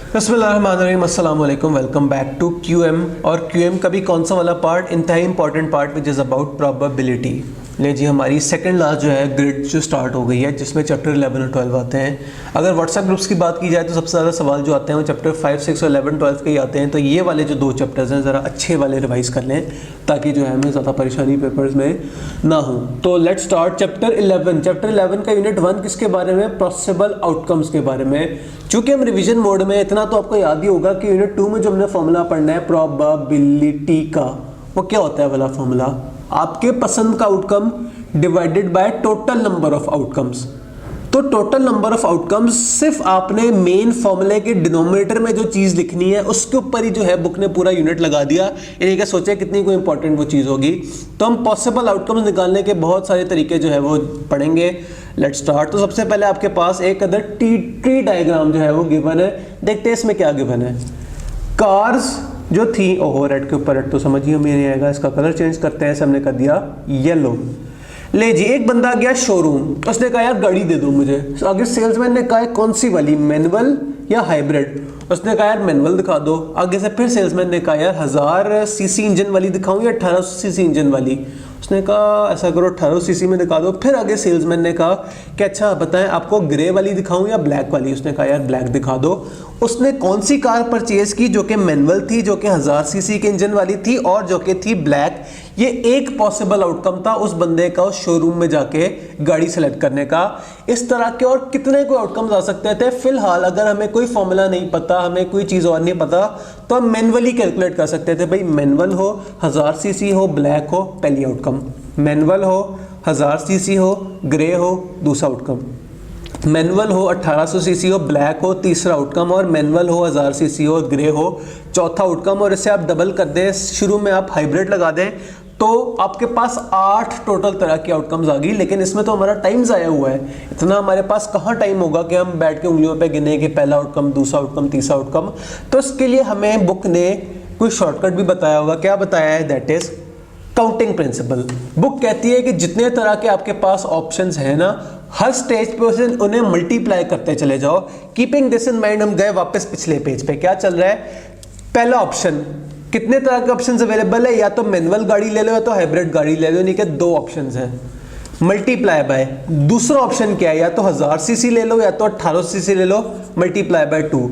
बिस्मिल्लाहिर्रहमानिर्रहीम, अस्सलाम वालेकुम, वेलकम बैक टू क्यूएम। और क्यूएम का भी कौन सा वाला पार्ट, इंतहाई important part which is about probability. ले जी, हमारी सेकंड लास्ट जो है ग्रिड जो स्टार्ट हो गई है, जिसमें चैप्टर 11 और 12 आते हैं। अगर व्हाट्सएप ग्रुप्स की बात की जाए तो सबसे ज़्यादा सवाल जो आते हैं वो चैप्टर 5, 6 और 11, 12 के ही आते हैं। तो ये वाले जो दो चैप्टर्स हैं ज़रा अच्छे वाले रिवाइज कर लें ताकि जो है हमें ज़्यादा परेशानी पेपर्स में ना हो। तो लेट्स स्टार्ट चैप्टर 11। चैप्टर 11 का यूनिट 1 किसके बारे में? पॉसिबल आउटकम्स के बारे में। चूँकि हम रिविजन मोड में, इतना तो आपको याद ही होगा कि यूनिट 2 में जो हमने फॉर्मूला पढ़ना है प्रोबेबिलिटी का, वो क्या होता है वाला फॉर्मूला? आपके पसंद का outcome divided by total number of outcomes. तो टोटल नंबर ऑफ आउटकम्स सिर्फ आपने मेन फॉर्मूले के डिनोमिनेटर में जो चीज़ लिखनी है उसके ऊपर ही जो है बुक ने पूरा यूनिट लगा दिया। यानी कि सोचे कितनी कोई इंपॉर्टेंट वो चीज़ होगी। तो हम पॉसिबल आउटकम्स निकालने के बहुत सारे तरीके जो है वो पढ़ेंगे। Let's start. तो सबसे पहले आपके पास एक अदर ट्री डायग्राम जो है वो गिवन है। देखते हैं इसमें क्या गिवन है। कार्स जो थी, ओहो रेड के ऊपर रेड तो समझिए हमें नहीं आएगा, इसका कलर चेंज करते हैं। हमने कर दिया येलो। ले जी, एक बंदा गया शोरूम, उसने कहा यार गाड़ी दे दो मुझे। आगे सेल्समैन ने कहा कौन सी वाली, मैनुअल या हाइब्रिड? उसने कहा यार मैनुअल दिखा दो। आगे से फिर सेल्समैन ने कहा यार 1000 सीसी इंजन वाली दिखाऊं या 1800 सीसी इंजन वाली? उसने कहा ऐसा करो 1800 सीसी में दिखा दो। फिर आगे सेल्समैन ने कहा कि अच्छा बताएं आपको ग्रे वाली दिखाऊं या ब्लैक वाली? उसने कहा यार ब्लैक दिखा दो। उसने कौन सी कार परचेज की? जो कि मैनुअल थी, जो कि 1000 सीसी के इंजन वाली थी और जो कि थी ब्लैक। ये एक पॉसिबल आउटकम था उस बंदे का उस शोरूम में जाके गाड़ी सेलेक्ट करने का। इस तरह के और कितने कोई आउटकम्स आ सकते थे। फिलहाल अगर हमें कोई फॉर्मूला नहीं पता, हमें कोई चीज़ और नहीं पता, तो हम मैनुअली कैलकुलेट कर सकते थे। भाई मैनुअल हो, 1000 सीसी हो, ब्लैक हो, पहली आउटकम। मैनुअल हो, 1000 सीसी हो, ग्रे हो, दूसरा आउटकम। मैनुअल हो, 1800 सीसी हो, ब्लैक हो, तीसरा आउटकम। और मैनुअल हो, 1000 सीसी हो, ग्रे हो, चौथा आउटकम। और इसे आप डबल कर दें, शुरू में आप हाइब्रिड लगा दें, तो आपके पास 8 टोटल तरह की आउटकम्स आ गई। लेकिन इसमें तो हमारा टाइम ज़ाया हुआ है। इतना हमारे पास कहाँ टाइम होगा कि हम बैठ के उंगलियों पे गिने कि पहला आउटकम, दूसरा आउटकम, तीसरा आउटकम। तो इसके लिए हमें बुक ने कोई शॉर्टकट भी बताया होगा। क्या बताया है? That is counting principle. Book कहती है कि जितने तरह के आपके पास ऑप्शंस हैं ना, हर स्टेज पे उन्हें मल्टीप्लाई करते चले जाओ। कीपिंग दिस इन माइंड हम गए वापस पिछले पेज पे। क्या चल रहा है? पहला ऑप्शन, कितने तरह के ऑप्शंस अवेलेबल है? या तो मैनुअल गाड़ी ले लो या तो हाइब्रिड गाड़ी ले लो। नहीं कि दो ऑप्शंस हैं। मल्टीप्लाई बाय, दूसरा ऑप्शन क्या है? या तो 1000 सीसी ले लो या तो 1800 सीसी ले लो, मल्टीप्लाई बाय 2।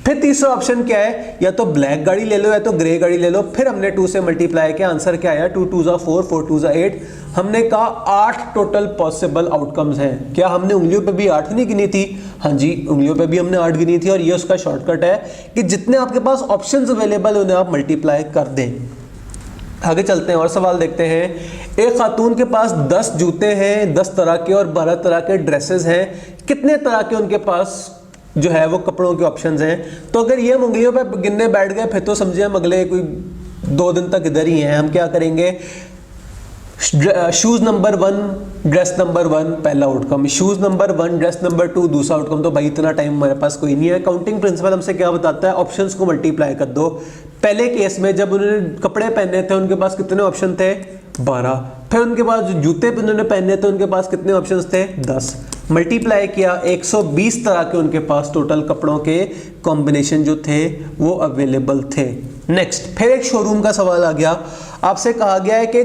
फिर तीसरा ऑप्शन क्या है? या तो ब्लैक गाड़ी ले लो या तो ग्रे गाड़ी ले लो। फिर हमने 2 से मल्टीप्लाई किया, आंसर क्या आया? 2 2 जा 4, 4 2 जा 8। हमने कहा 8 टोटल पॉसिबल आउटकम्स हैं। क्या हमने उंगलियों पे भी 8 नहीं गिनी थी? हाँ जी, उंगलियों पे भी हमने 8 गिनी थी। और ये उसका शॉर्टकट है कि जितने आपके पास ऑप्शंस अवेलेबल है उन्हें आप मल्टीप्लाई कर दें। आगे चलते हैं और सवाल देखते हैं। एक खातून के पास 10 जूते हैं, 10 तरह के और 12 तरह के ड्रेसेस हैं। कितने तरह के उनके पास जो है वो कपड़ों के ऑप्शंस हैं? तो अगर ये हम उंगलियों पे गिनने बैठ गए फिर तो समझिए हम अगले कोई 2 दिन तक इधर ही हैं। हम क्या करेंगे? शूज नंबर 1, ड्रेस नंबर 1 पहला outcome, shoes number 1, dress number 2 दूसरा आउटकम। तो भाई इतना टाइम हमारे पास कोई नहीं है। काउंटिंग प्रिंसिपल हमसे क्या बताता है? ऑप्शंस को मल्टीप्लाई कर दो। पहले केस में जब उन्होंने कपड़े पहने थे उनके पास कितने ऑप्शन थे? 12। फिर उनके पास जो जूते उन्होंने पहने थे उनके पास कितने ऑप्शंस थे? 10। मल्टीप्लाई किया, 120 तरह के उनके पास टोटल कपड़ों के कॉम्बिनेशन जो थे वो अवेलेबल थे। नेक्स्ट, फिर एक शोरूम का सवाल आ गया। आपसे कहा गया है कि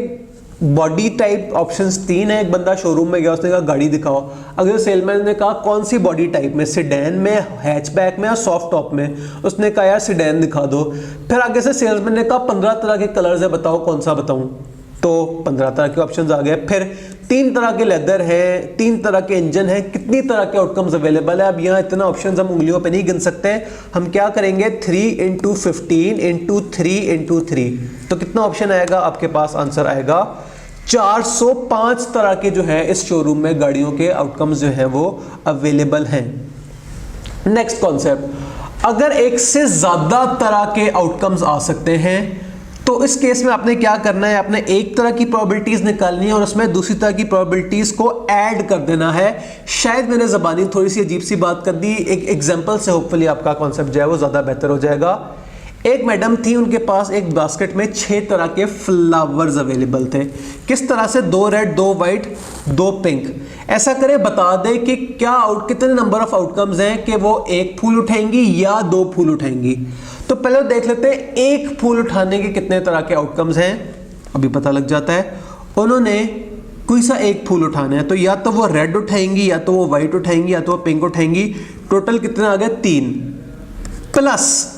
बॉडी टाइप ऑप्शंस 3 है। एक बंदा शोरूम में गया, उसने कहा गाड़ी दिखाओ। अगर सेलमैन ने कहा कौन सी बॉडी टाइप में, सिडैन में, हैचबैक में या सॉफ्ट टॉप में? उसने कहा यार सिडैन दिखा दो। फिर आगे से सेल्समैन ने कहा 15 तरह के कलर्स है, बताओ कौन सा बताऊं? तो 15 तरह के ऑप्शंस आ गए। फिर 3 तरह के लेदर है, 3 तरह के इंजन है। कितनी तरह के आउटकम्स अवेलेबल है? अब यहाँ इतना ऑप्शंस हम उंगलियों पे नहीं गिन सकते। हम क्या करेंगे? 3 × 15 × 3 × 3। तो कितना ऑप्शन आएगा आपके पास? आंसर आएगा 405 तरह के जो है इस शोरूम में गाड़ियों के आउटकम्स जो है वो अवेलेबल हैं। नेक्स्ट कॉन्सेप्ट, अगर एक से ज्यादा तरह के आउटकम्स आ सकते हैं तो इस केस में आपने क्या करना है? आपने एक तरह की प्रोबेबिलिटीज निकालनी है और उसमें दूसरी तरह की प्रोबेबिलिटीज को ऐड कर देना है। शायद मैंने ज़बानी थोड़ी सी अजीब सी बात कर दी, एक एग्जांपल से होपफुली आपका कॉन्सेप्ट जो है वो ज़्यादा बेहतर हो जाएगा। एक मैडम थी, उनके पास एक बास्केट में 6 तरह के फ्लावर्स अवेलेबल थे। किस तरह से? 2 रेड, 2 वाइट, 2 पिंक। ऐसा करे, बता दे कि कितने नंबर ऑफ आउटकम्स हैं कि वो 1 फूल उठाएंगी या 2 फूल उठाएंगी। तो पहले देख लेते हैं 1 फूल उठाने के कितने तरह के आउटकम्स हैं। अभी पता लग जाता है। उन्होंने कोई सा 1 फूल उठाना है, तो या तो वो रेड उठाएंगी, या तो वो व्हाइट उठाएंगी, या तो वो पिंक उठाएंगी। टोटल कितने आ गए? 3 प्लस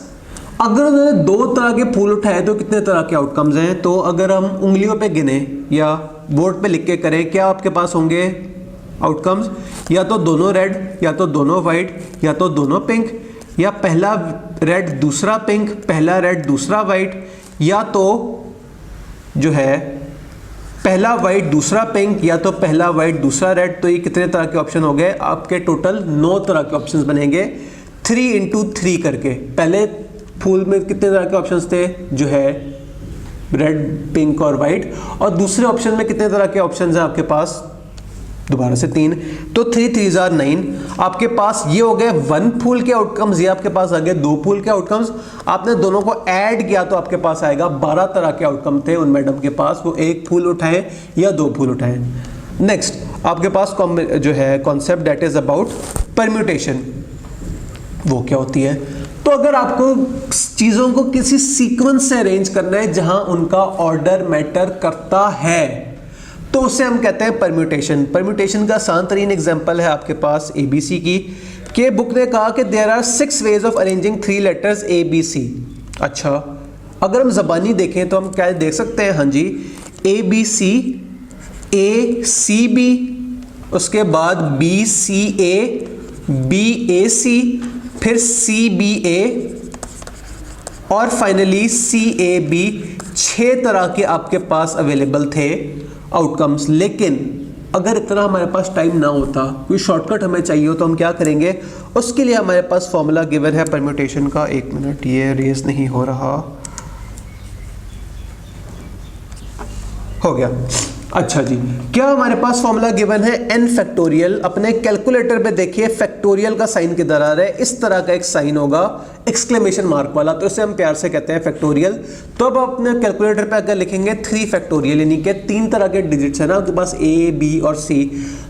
अगर उन्होंने 2 तरह के फूल उठाए तो कितने तरह के आउटकम्स हैं। तो अगर हम उंगलियों पे गिने या बोर्ड पे लिख के करें, क्या आपके पास होंगे आउटकम्स? या तो दोनों रेड, या तो दोनों वाइट, या तो दोनों पिंक, या पहला रेड दूसरा पिंक, पहला रेड दूसरा वाइट, या तो जो है पहला वाइट दूसरा पिंक, या तो पहला वाइट दूसरा रेड। तो ये कितने तरह के ऑप्शन हो गए आपके? टोटल 9 तरह के ऑप्शंस बनेंगे 3 into 3 करके। पहले फूल में कितने तरह के ऑप्शंस थे? जो है रेड, पिंक और वाइट। और दूसरे ऑप्शन में कितने तरह के ऑप्शंस हैं आपके पास? दोबारा से 3। तो 3 3s are 9। आपके पास ये हो गए 1 फूल के आउटकम्स, ये आपके पास आ गए 2 फूल के आउटकम्स। आपने दोनों को ऐड किया तो आपके पास आएगा 12 तरह के आउटकम थे उन मैडम के पास। वो 1 फूल उठाए या 2 फूल उठाए। नेक्स्ट आपके पास जो है concept that is about permutation. वो क्या होती है? तो अगर आपको चीजों को किसी सीक्वेंस से अरेंज करना है जहां उनका ऑर्डर मैटर करता है, तो उसे हम कहते हैं परम्यूटेशन। परम्यूटेशन का आसान तरीन एग्जांपल है आपके पास ABC की, कि बुक ने कहा कि there are 6 ways of arranging 3 letters ABC। अच्छा, अगर हम जबानी देखें तो हम क्या देख सकते हैं? हाँ जी, ABC, ACB, उसके बाद BCA, BAC, फिर CBA और फाइनली CAB। 6 तरह के आपके पास अवेलेबल थे आउटकम्स। लेकिन अगर इतना हमारे पास टाइम ना होता, कोई शॉर्टकट हमें चाहिए हो, तो हम क्या करेंगे? उसके लिए हमारे पास फॉर्मूला गिवन है परम्यूटेशन का। 1 मिनट, ये रेज नहीं हो रहा, हो गया। अच्छा जी, क्या हमारे पास फॉर्मूला गिवन है n फैक्टोरियल। अपने कैलकुलेटर पे देखिए फैक्टोरियल का साइन किधर आ रहा है? इस तरह का एक साइन होगा एक्सक्लेमेशन मार्क वाला, तो इसे हम प्यार से कहते हैं फैक्टोरियल। तो अब अपने कैलकुलेटर पे अगर लिखेंगे 3 फैक्टोरियल, यानी कि 3 तरह के डिजिट्स है ना आपके पास, A, B और C,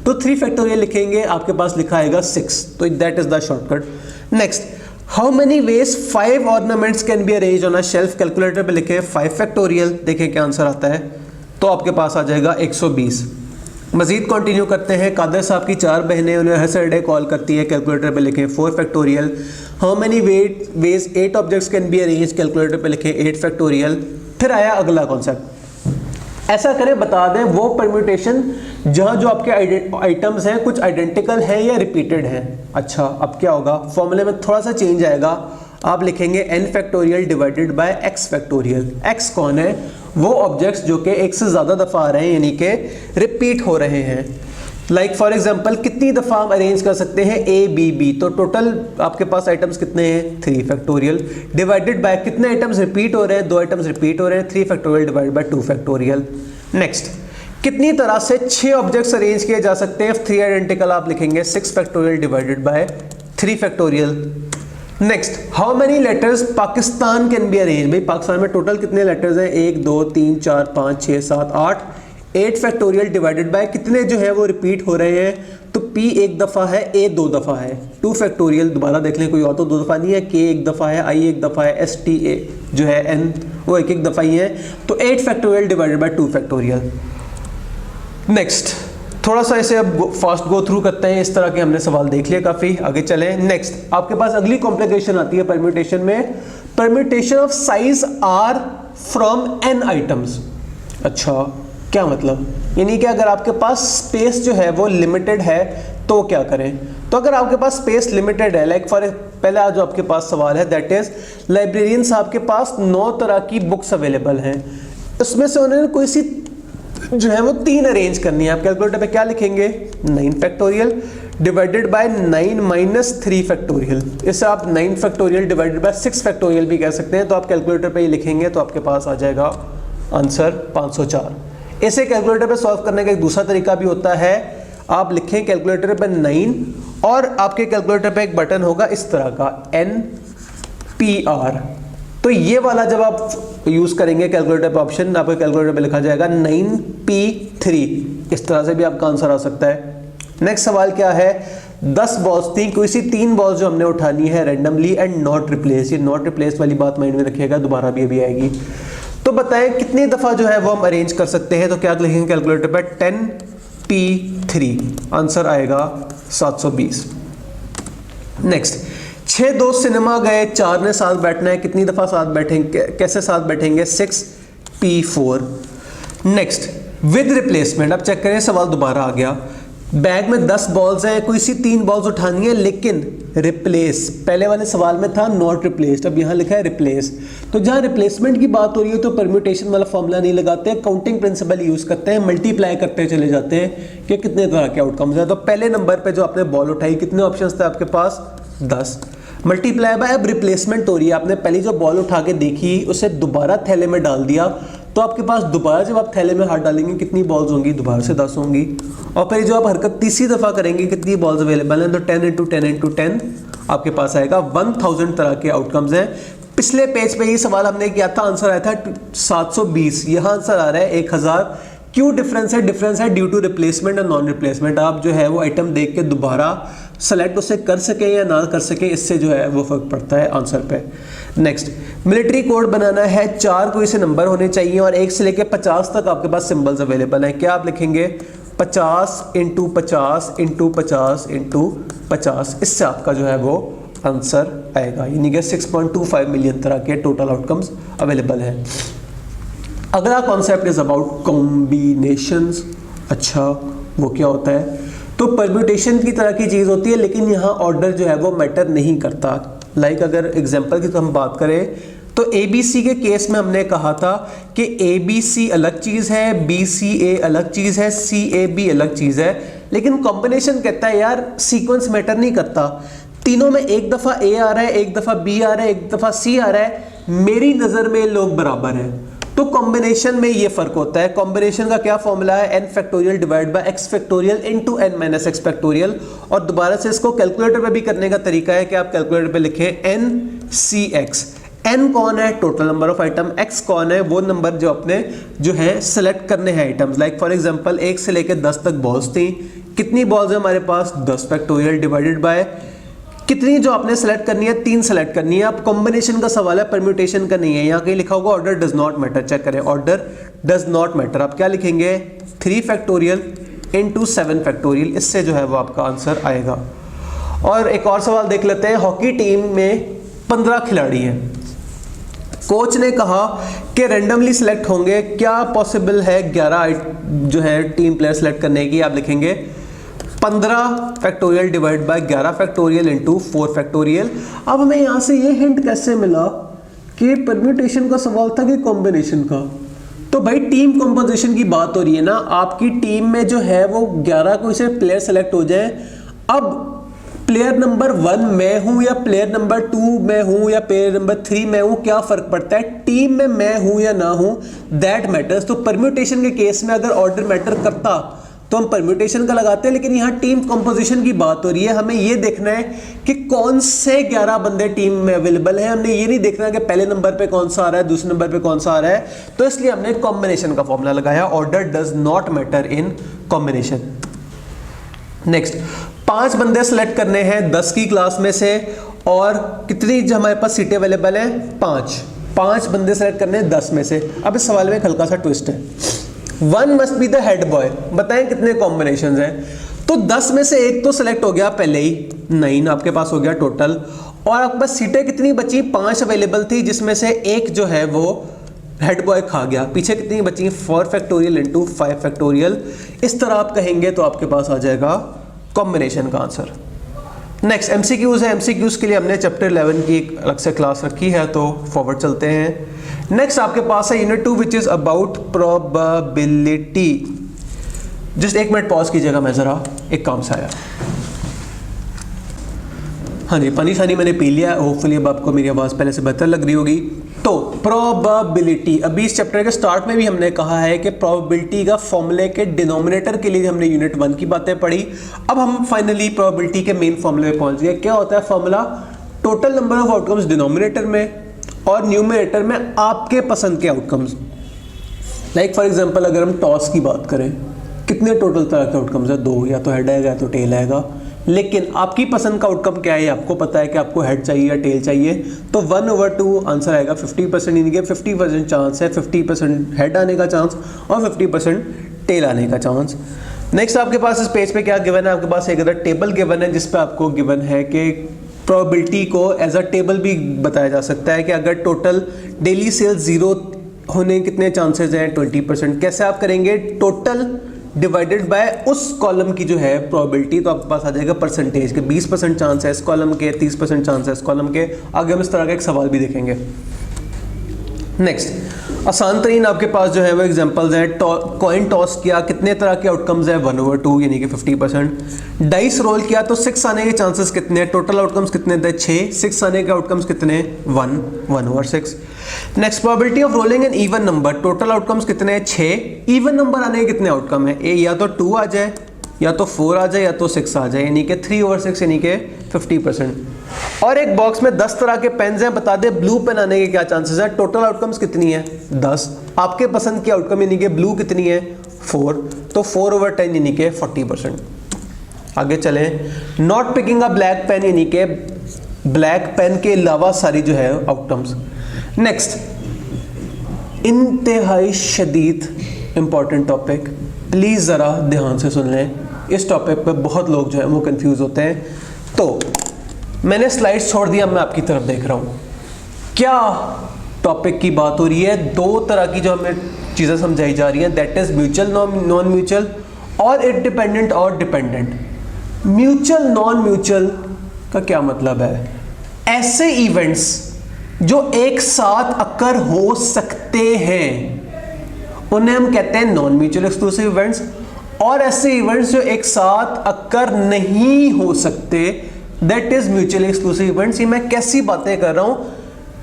तो 3 फैक्टोरियल लिखेंगे, आपके पास लिखा आएगा 6। तो that is the shortcut. Next, how many ways 5 ornaments can be arrange on a shelf. Calculator पे लिखे 5 फैक्टोरियल, देखें क्या आंसर आता है। तो आपके पास आ जाएगा 120। मजीद कंटिन्यू करते हैं। कादर साहब की 4 बहनें, उन्हें हर सैटरडे कॉल करती है। कैलकुलेटर पे लिखें 4 factorial. How many ways 8 objects can be arrange. Calculator पे लिखें 8 फैक्टोरियल। फिर आया अगला कॉन्सेप्ट। ऐसा करें, बता दें वो परम्यूटेशन जहां जो आपके आइटम्स हैं कुछ आइडेंटिकल हैं या रिपीटेड हैं। अच्छा, अब क्या होगा? फॉर्मूले में थोड़ा सा चेंज आएगा। आप लिखेंगे n factorial divided bye x factorial. x कौन है? वो ऑब्जेक्ट्स जो कि एक से ज़्यादा दफ़ा आ रहे हैं, यानी कि रिपीट हो रहे हैं। लाइक फॉर एग्जांपल, कितनी दफ़ा हम अरेंज कर सकते हैं ABB? तो टोटल आपके पास आइटम्स कितने हैं? 3 फैक्टोरियल डिवाइडेड बाय कितने आइटम्स रिपीट हो रहे हैं? 2 आइटम्स रिपीट हो रहे हैं, 3 factorial divided bye 2 factorial. Next, कितनी तरह से 6 ऑब्जेक्ट्स अरेंज किए जा सकते हैं? 3 आइडेंटिकल, आप लिखेंगे 6 factorial divided by 3 factorial. Next, how many letters Pakistan can be arrange. भाई पाकिस्तान में टोटल कितने लेटर्स हैं? 1 2 3 4 5 6 7 8। 8 फैक्टोरियल डिवाइडेड बाय कितने जो है वो रिपीट हो रहे हैं? तो P 1 दफ़ा है, A 2 दफ़ा है। 2 फैक्टोरियल, दोबारा देख लें, कोई और तो 2 दफ़ा नहीं है। K 1 दफ़ा है, I 1 दफ़ा है, STA जो है N वो 1 दफ़ा ही है। तो 8 factorial divided bye 2 factorial. Next, थोड़ा सा इसे अब फास्ट गो थ्रू करते हैं। इस तरह के हमने सवाल देख लिए, काफ़ी आगे चलें। नेक्स्ट, आपके पास अगली कॉम्प्लिकेशन आती है परम्यूटेशन में, permutation of size R from n items. अच्छा, क्या मतलब? यानी कि अगर आपके पास स्पेस जो है वो लिमिटेड है तो क्या करें? तो अगर आपके पास स्पेस लिमिटेड है, लाइक फॉर पहला जो आपके पास सवाल है दैट इज लाइब्रेरियन साहब के पास 9 तरह की बुक्स अवेलेबल हैं, उसमें से उन्होंने कोई सी जो है वो 3 अरेंज करनी है। आप कैलकुलेटर पे क्या लिखेंगे? 9 factorial divided bye 9 minus 3 factorial. इसे आप 9 फैक्टोरियल डिवाइडेड बाय 6 फैक्टोरियल भी कह सकते हैं। तो आप कैलकुलेटर पे ये लिखेंगे तो आपके पास आ जाएगा आंसर 504। इसे कैलकुलेटर पे सॉल्व करने का एक दूसरा तरीका भी होता है। आप लिखें कैलकुलेटर पे 9 और आपके कैलकुलेटर पे एक बटन होगा इस तरह का NPR। तो ये वाला जब आप यूज करेंगे कैलकुलेटर पे ऑप्शन, आपके कैलकुलेटर पे लिखा जाएगा 9p3, इस तरह से भी आपका आंसर आ सकता है। नेक्स्ट सवाल क्या है, 10 बॉल्स थी, कोई सी 3 बॉल्स जो हमने उठानी है रैंडमली एंड नॉट रिप्लेस। ये नॉट रिप्लेस वाली बात माइंड में रखिएगा, दोबारा भी अभी आएगी। तो बताएं कितनी दफा जो है वो हम अरेंज कर सकते हैं। तो क्या लिखेंगे कैलकुलेटर पे, 10p3, आंसर आएगा 720। नेक्स्ट, 6 दोस्त सिनेमा गए, 4 ने साथ बैठना है, कितनी दफा साथ बैठेंगे, कैसे साथ बैठेंगे, 6p4। नेक्स्ट, विद रिप्लेसमेंट, अब चेक करें सवाल दोबारा आ गया। बैग में 10 बॉल्स हैं, कोई सी 3 बॉल्स उठानी है लेकिन रिप्लेस, पहले वाले सवाल में था नॉट रिप्लेस्ड, अब यहां लिखा है रिप्लेस। तो जहां रिप्लेसमेंट की बात हो रही है तो परम्यूटेशन वाला फॉर्मूला नहीं लगाते हैं, काउंटिंग प्रिंसिपल यूज करते हैं, मल्टीप्लाई करते चले जाते हैं कि कितने तरह के आउटकम्स हैं। तो पहले नंबर पे जो आपने बॉल उठाई, कितने ऑप्शंस थे आपके पास, 10, मल्टीप्लाई बाय, अब रिप्लेसमेंट हो रही है, आपने पहली जो बॉल उठा के देखी उसे दोबारा थैले में डाल दिया, तो आपके पास दोबारा जब आप थैले में हाथ डालेंगे कितनी बॉल्स होंगी, दोबारा से 10 होंगी। और फिर जो आप हरकत तीसरी दफा करेंगे, कितनी बॉल्स अवेलेबल हैं, तो 10 × 10 × 10 आपके पास आएगा 1000 तरह के आउटकम्स हैं। पिछले पेज पे ये सवाल हमने किया था, आंसर आया था 720, यहाँ आंसर आ रहा है 1000। क्यों डिफरेंस है, डिफरेंस है ड्यू टू रिप्लेसमेंट और नॉन रिप्लेसमेंट। आप जो है वो आइटम देख के दोबारा सेलेक्ट उसे कर सके या ना कर सके, इससे जो है वो फर्क पड़ता है आंसर पे। नेक्स्ट, मिलिट्री कोड बनाना है, 4 कोई से नंबर होने चाहिए और 1 से लेके 50 तक आपके पास सिंबल्स अवेलेबल हैं। क्या आप लिखेंगे, 50 × 50 × 50 × 50, इससे आपका जो है वो आंसर आएगा, यानी कि 6.25 मिलियन तरह के टोटल आउटकम्स अवेलेबल हैं। अगला कॉन्सेप्ट इज अबाउट कॉम्बिनेशंस। अच्छा, वो क्या होता है, तो परम्यूटेशन की तरह की चीज़ होती है, लेकिन यहाँ ऑर्डर जो है वो मैटर नहीं करता। लाइक अगर एग्जांपल की तो हम बात करें तो ABC के केस में हमने कहा था कि ABC अलग चीज़ है, BCA अलग चीज़ है, CAB अलग चीज़ है, लेकिन कॉम्बिनेशन कहता है यार सीक्वेंस मैटर नहीं करता, तीनों में एक दफ़ा A आ रहा है, एक दफ़ा B आ रहा है, एक दफ़ा C आ रहा है, मेरी नज़र में लोग बराबर हैं। तो कॉम्बिनेशन में ये फर्क होता है। कॉम्बिनेशन का क्या फॉर्मूला है, n factorial divide by x factorial into n minus x factorial. और दोबारा से इसको कैलकुलेटर पे भी करने का तरीका है कि आप कैलकुलेटर पे लिखें NCX। n कौन है, total number of item, x कौन है, वो नंबर जो अपने जो है सेलेक्ट करने हैं आइटम्स। लाइक फॉर एग्जांपल 1 से लेकर 10 तक बॉल्स थी, कितनी बॉल्स है हमारे पास, 10 फैक्टोरियल डिवाइडेड बाय कितनी जो आपने सेलेक्ट करनी है, 3 सेलेक्ट करनी है। अब कॉम्बिनेशन का सवाल है, परम्यूटेशन का नहीं है। यहाँ कहीं लिखा होगा order does not matter, check करें, ऑर्डर डज नॉट मैटर। आप क्या लिखेंगे, 3 फैक्टोरियल इनटू 7 फैक्टोरियल, इससे जो है वो आपका आंसर आएगा। और एक और सवाल देख लेते हैं, हॉकी टीम में 15 खिलाड़ी हैं, कोच ने कहा कि रैंडमली सिलेक्ट होंगे, क्या पॉसिबल है 11 जो है टीम प्लेयर सेलेक्ट करने की। आप लिखेंगे 15 factorial divide by 11 factorial into 4 factorial. अब हमें यहाँ से ये हिंट कैसे मिला कि परम्यूटेशन का सवाल था कि कॉम्बिनेशन का। तो भाई टीम कंपोजिशन की बात हो रही है ना, आपकी टीम में जो है वो 11 कोई से प्लेयर सेलेक्ट हो जाए। अब प्लेयर नंबर 1 मैं हूं या प्लेयर नंबर 2 मैं हूं या प्लेयर नंबर 3 मैं हूं, क्या फर्क पड़ता है, टीम में मैं हूं या ना हूं, दैट मैटर्स। तो परम्यूटेशन के केस में अगर ऑर्डर मैटर करता तो हम परम्यूटेशन का लगाते हैं, लेकिन यहाँ टीम कंपोजिशन की बात हो रही है, हमें ये देखना है कि कौन से 11 बंदे टीम में अवेलेबल हैं। हमने ये नहीं देखना कि पहले नंबर पे कौन सा आ रहा है, दूसरे नंबर पे कौन सा आ रहा है। तो इसलिए हमने कॉम्बिनेशन का फॉर्मूला लगाया, order does not matter in combination. Next, 5 बंदे सेलेक्ट करने हैं 10 की क्लास में से, और कितनी जो हमारे पास सीटें अवेलेबल हैं, 5 बंदे सेलेक्ट करने हैं 10 में से। अब इस सवाल में एक हल्का सा ट्विस्ट है, 1 must be the head boy. बताएं कितने कॉम्बिनेशंस हैं। तो 10 में से एक तो सेलेक्ट हो गया पहले ही, 9 आपके पास हो गया टोटल, और आपके पास सीटें कितनी बची, 5 अवेलेबल थी, जिसमें से एक जो है वो हेड बॉय खा गया। पीछे कितनी बची, 4 फैक्टोरियल इंटू 5 फैक्टोरियल। इस तरह आप कहेंगे तो आपके पास आ जाएगा कॉम्बिनेशन का आंसर। नेक्स्ट एमसीक्यूज है, एमसीक्यूज के लिए हमने चैप्टर 11 की एक अलग से क्लास रखी है, तो फॉरवर्ड चलते हैं। नेक्स्ट आपके पास है unit 2 which is about probability. Just 1 minute pause कीजिएगा, मैं जरा एक काम से आया। हाँ जी, पानी शानी मैंने पी लिया, होपफुली अब आपको मेरी आवाज़ पहले से बेहतर लग रही होगी। तो प्रोबेबिलिटी, अभी इस चैप्टर के स्टार्ट में भी हमने कहा है कि प्रोबेबिलिटी का फॉर्मूले के डिनोमिनेटर के लिए हमने यूनिट 1 की बातें पढ़ी। अब हम फाइनली प्रोबेबिलिटी के मेन फॉर्मूले पे पहुंच गए। क्या होता है formula, total number of outcomes denominator में और न्यूमरेटर में आपके पसंद के आउटकम्स। लाइक फॉर एग्जांपल अगर हम टॉस की बात करें, कितने टोटल तरह के आउटकम्स है? 2, या तो हेड आएगा या तो टेल आएगा। लेकिन आपकी पसंद का आउटकम क्या है, आपको पता है कि आपको हेड चाहिए या टेल चाहिए, तो 1/2 आंसर आएगा। 50% यानी कि 50% चांस है, 50% हेड आने का चांस और 50% टेल आने का चांस। नेक्स्ट आपके पास इस पेज पे क्या गिवन है, आपके पास एक अदर टेबल गिवन है जिस पे आपको गिवन है कि प्रोबेबिलिटी को एज अ टेबल भी बताया जा सकता है कि अगर टोटल डेली सेल्स 0 होने कितने चांसेस हैं, 20%। कैसे आप करेंगे, टोटल डिवाइडेड बाय उस कॉलम की जो है प्रोबेबिलिटी, तो आपके पास आ जाएगा परसेंटेज के 20% चांस है इस कॉलम के, 30% चांस है इस कॉलम के। आगे हम इस तरह का एक सवाल भी देखेंगे। नेक्स्ट आसान तरीन आपके पास जो है वो एग्जांपल्स हैं। कॉइन टॉस किया, कितने तरह के आउटकम्स है, 1/2 यानी कि 50%। डाइस रोल किया तो 6 आने के चांसेस कितने, टोटल आउटकम्स कितने थे, 6। 6 आने के आउटकम्स कितने, 1/6। Next probability of rolling an even number, total outcomes कितने हैं, 6। इवन नंबर आने के कितने आउटकम है, या तो 2 आ जाए, या तो 4 आ जाए, या तो 6 आ जाए, यानी कि 3/6 यानी कि 50%। और एक बॉक्स में 10 तरह के पेन्स हैं, बता दे ब्लू पेन आने के क्या चांसेस है, टोटल आउटकम्स कितनी है, 10। आपके पसंद की आउटकम यानी कि ब्लू कितनी है, 4, तो 4/10 यानी कि 40%। आगे चलें, not picking a black pen यानी कि ब्लैक पेन के अलावा सारी जो है आउटकम्स। नेक्स्ट इंतहाई शदीद इंपॉर्टेंट टॉपिक, प्लीज जरा ध्यान से सुन लें। इस टॉपिक पे बहुत लोग जो है वो कंफ्यूज होते हैं। तो मैंने स्लाइड्स छोड़ दिया, मैं आपकी तरफ देख रहा हूँ। क्या टॉपिक की बात हो रही है, 2 तरह की जो हमें चीज़ें समझाई जा रही हैं, that is mutual non mutual और इंडिपेंडेंट और डिपेंडेंट। म्यूचुअल नॉन म्यूचुअल का क्या मतलब है, ऐसे इवेंट्स जो एक साथ अकर हो सकते हैं उन्हें हम कहते हैं नॉन म्यूचुअल एक्सक्लूसिव इवेंट्स, और ऐसे इवेंट्स जो एक साथ अकर नहीं हो सकते that is mutually exclusive events. ये मैं कैसी बातें कर रहा हूं,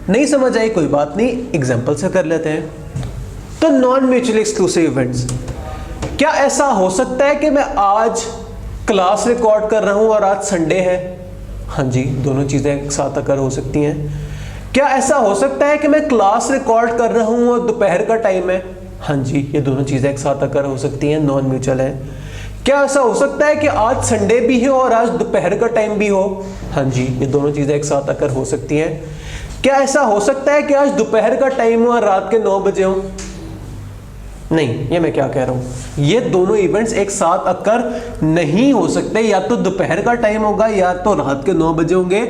नहीं समझ आई कोई बात नहीं, एग्जांपल से कर लेते हैं। तो नॉन म्यूचुअली एक्सक्लूसिव इवेंट्स, क्या ऐसा हो सकता है कि मैं आज क्लास रिकॉर्ड कर रहा हूं और आज संडे है? हाँ जी, दोनों चीजें एक साथ अकर हो सकती हैं। क्या ऐसा हो सकता है कि मैं क्लास रिकॉर्ड कर रहा हूं और दोपहर का टाइम है? हाँ जी, ये दोनों चीजें एक साथ अकर हो सकती हैं, नॉन म्यूचुअल है। क्या ऐसा हो सकता है कि आज संडे भी है और आज दोपहर का टाइम भी हो? हाँ जी, ये दोनों चीजें एक साथ अकर हो सकती हैं। क्या ऐसा हो सकता है कि आज दोपहर का टाइम हो और रात के 9 बजे हो? नहीं, ये मैं क्या कह रहा हूं, ये दोनों इवेंट्स एक साथ अकर नहीं हो सकते, या तो दोपहर का टाइम होगा या तो रात के 9 बजे होंगे।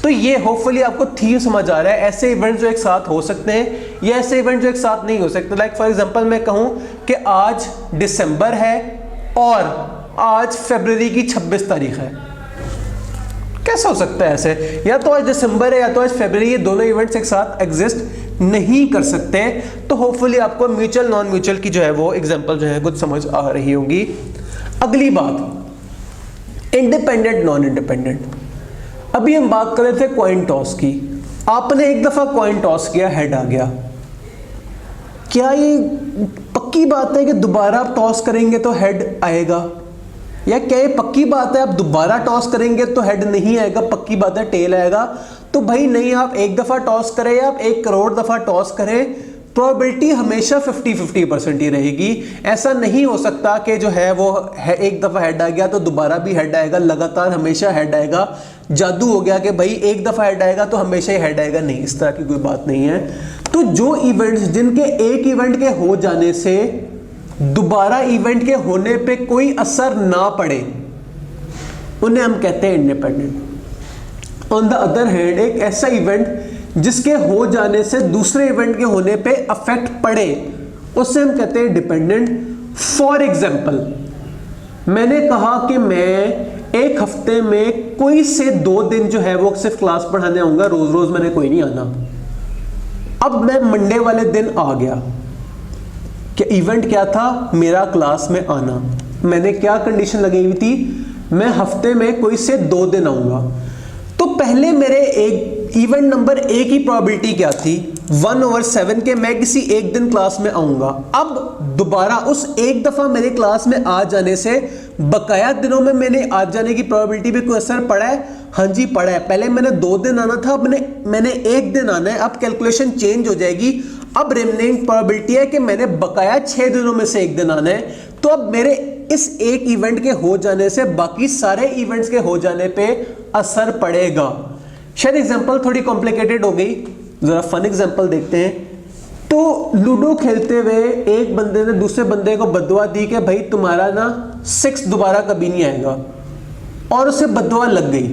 तो ये होपफुली आपको थीम समझ आ रहा है, ऐसे इवेंट्स जो एक साथ हो सकते हैं या ऐसे इवेंट्स जो एक साथ नहीं हो सकते। लाइक फॉर एग्जांपल मैं कहूं कि आज दिसंबर है और आज फरवरी की 26 तारीख है, कैसे हो सकता है ऐसे? या तो आज दिसंबर है या तो आज फरवरी, ये दोनों इवेंट्स एक साथ एग्जिस्ट नहीं कर सकते। तो होपफुली आपको म्यूचुअल नॉन म्यूचुअल की जो है वो एग्जांपल जो है कुछ समझ आ रही होंगी। अगली बात, इंडिपेंडेंट नॉन इंडिपेंडेंट। अभी हम बात कर रहे थे कॉइन टॉस की, आपने एक दफा कॉइन टॉस किया, हेड आ गया, क्या ये पक्की बात है कि दोबारा आप टॉस करेंगे तो हेड आएगा? या क्या ये पक्की बात है आप दोबारा टॉस करेंगे तो हेड नहीं आएगा, पक्की बात है टेल आएगा? तो भाई नहीं, आप एक दफा टॉस करें या आप 1 करोड़ दफा टॉस करें, प्रोबेबिलिटी हमेशा 50-50% ही रहेगी। ऐसा नहीं हो सकता कि जो है वो एक दफा हेड आ गया तो दोबारा भी हेड आएगा, लगातार हमेशा हेड आएगा। जादू हो गया कि भाई एक दफा हेड आएगा तो हमेशा ही हेड आएगा, नहीं, इस तरह की कोई बात नहीं है। तो जो इवेंट्स जिनके एक इवेंट के हो जाने से दोबारा इवेंट के होने पे कोई असर ना पड़े उन्हें हम कहते हैं independent. On the other hand, एक ऐसा इवेंट जिसके हो जाने से दूसरे इवेंट के होने पे अफेक्ट पड़े उसे हम कहते हैं डिपेंडेंट। फॉर एग्जाम्पल, मैंने कहा कि मैं एक हफ्ते में कोई से 2 दिन जो है वो सिर्फ क्लास पढ़ाने आऊंगा, रोज रोज मैंने कोई नहीं आना। अब मैं मंडे वाले दिन आ गया, क्या इवेंट क्या था, मेरा क्लास में आना। मैंने क्या कंडीशन लगाई हुई थी, मैं हफ्ते में कोई से 2 दिन आऊंगा। तो पहले मेरे एक इवेंट नंबर 1 की प्रोबेबिलिटी क्या थी, 1/7 के मैं किसी एक दिन क्लास में आऊंगा। अब दोबारा उस एक दफा मेरे क्लास में आ जाने से बकाया दिनों में मैंने आ जाने की प्रोबेबिलिटी पे कोई असर पड़ा है? हाँ जी पड़ा है। पहले मैंने 2 दिन आना था, अब मैंने 1 दिन आना है। अब कैलकुलेशन चेंज हो जाएगी। अब रिमेनिंग प्रोबेबिलिटी है कि मैंने बकाया 6 दिनों में से 1 दिन आना है। तो अब मेरे इस एक इवेंट के हो जाने से बाकी सारे इवेंट्स के हो जाने पे असर पड़ेगा। शायद एग्जांपल थोड़ी कॉम्प्लिकेटेड हो गई, जरा फन एग्जांपल देखते हैं। तो लूडो खेलते हुए एक बंदे ने दूसरे बंदे को बददुआ दी कि भाई तुम्हारा ना 6 दोबारा कभी नहीं आएगा, और उसे बददुआ लग गई।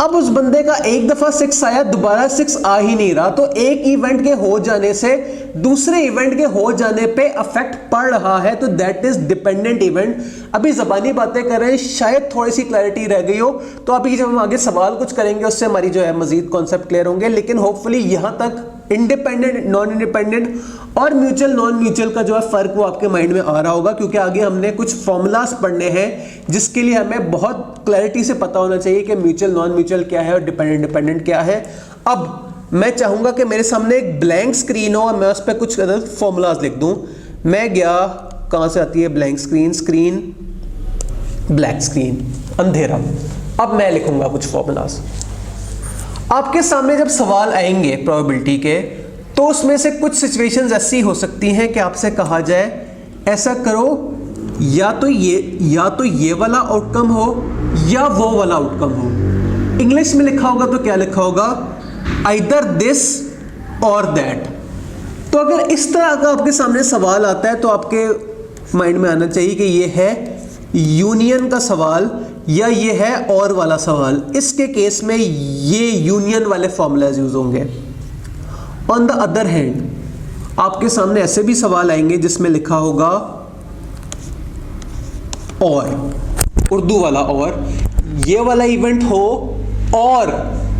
अब उस बंदे का एक दफा 6 आया, दोबारा 6 आ ही नहीं रहा। तो एक इवेंट के हो जाने से दूसरे इवेंट के हो जाने पे अफेक्ट पड़ रहा है, तो दैट इज डिपेंडेंट इवेंट। अभी जबानी बातें कर रहे हैं, शायद थोड़ी सी क्लैरिटी रह गई हो। तो अभी जब हम आगे सवाल कुछ करेंगे उससे हमारी जो है मजीद कॉन्सेप्ट क्लियर होंगे। लेकिन होपफुली यहां तक इंडिपेंडेंट, नॉन इंडिपेंडेंट और म्यूचुअल नॉन म्यूचुअल का जो है फर्क वो आपके माइंड में आ रहा होगा, क्योंकि आगे हमने कुछ फॉर्मूलाज पढ़ने हैं जिसके लिए हमें बहुत क्लैरिटी से पता होना चाहिए कि म्यूचुअल नॉन म्यूचुअल क्या है और डिपेंडेंट डिपेंडेंट क्या है। अब मैं चाहूंगा कि मेरे सामने एक ब्लैंक स्क्रीन हो और मैं उस पर कुछ फॉर्मूलाज लिख दूं। मैं गया, कहां से आती है blank screen? Screen, black screen, अंधेरा। अब मैं लिखूंगा कुछ फॉर्मूलाज। आपके सामने जब सवाल आएंगे प्रोबेबिलिटी के, तो उसमें से कुछ सिचुएशंस ऐसी हो सकती हैं कि आपसे कहा जाए ऐसा करो, या तो ये वाला आउटकम हो या वो वाला आउटकम हो। इंग्लिश में लिखा होगा तो क्या लिखा होगा? आइदर दिस और दैट। तो अगर इस तरह का आपके सामने सवाल आता है तो आपके माइंड में आना चाहिए कि ये है यूनियन का सवाल या ये है और वाला सवाल। इसके केस में ये यूनियन वाले फॉर्मूलाज यूज होंगे। ऑन द अदर हैंड आपके सामने ऐसे भी सवाल आएंगे जिसमें लिखा होगा और, उर्दू वाला और, ये वाला इवेंट हो और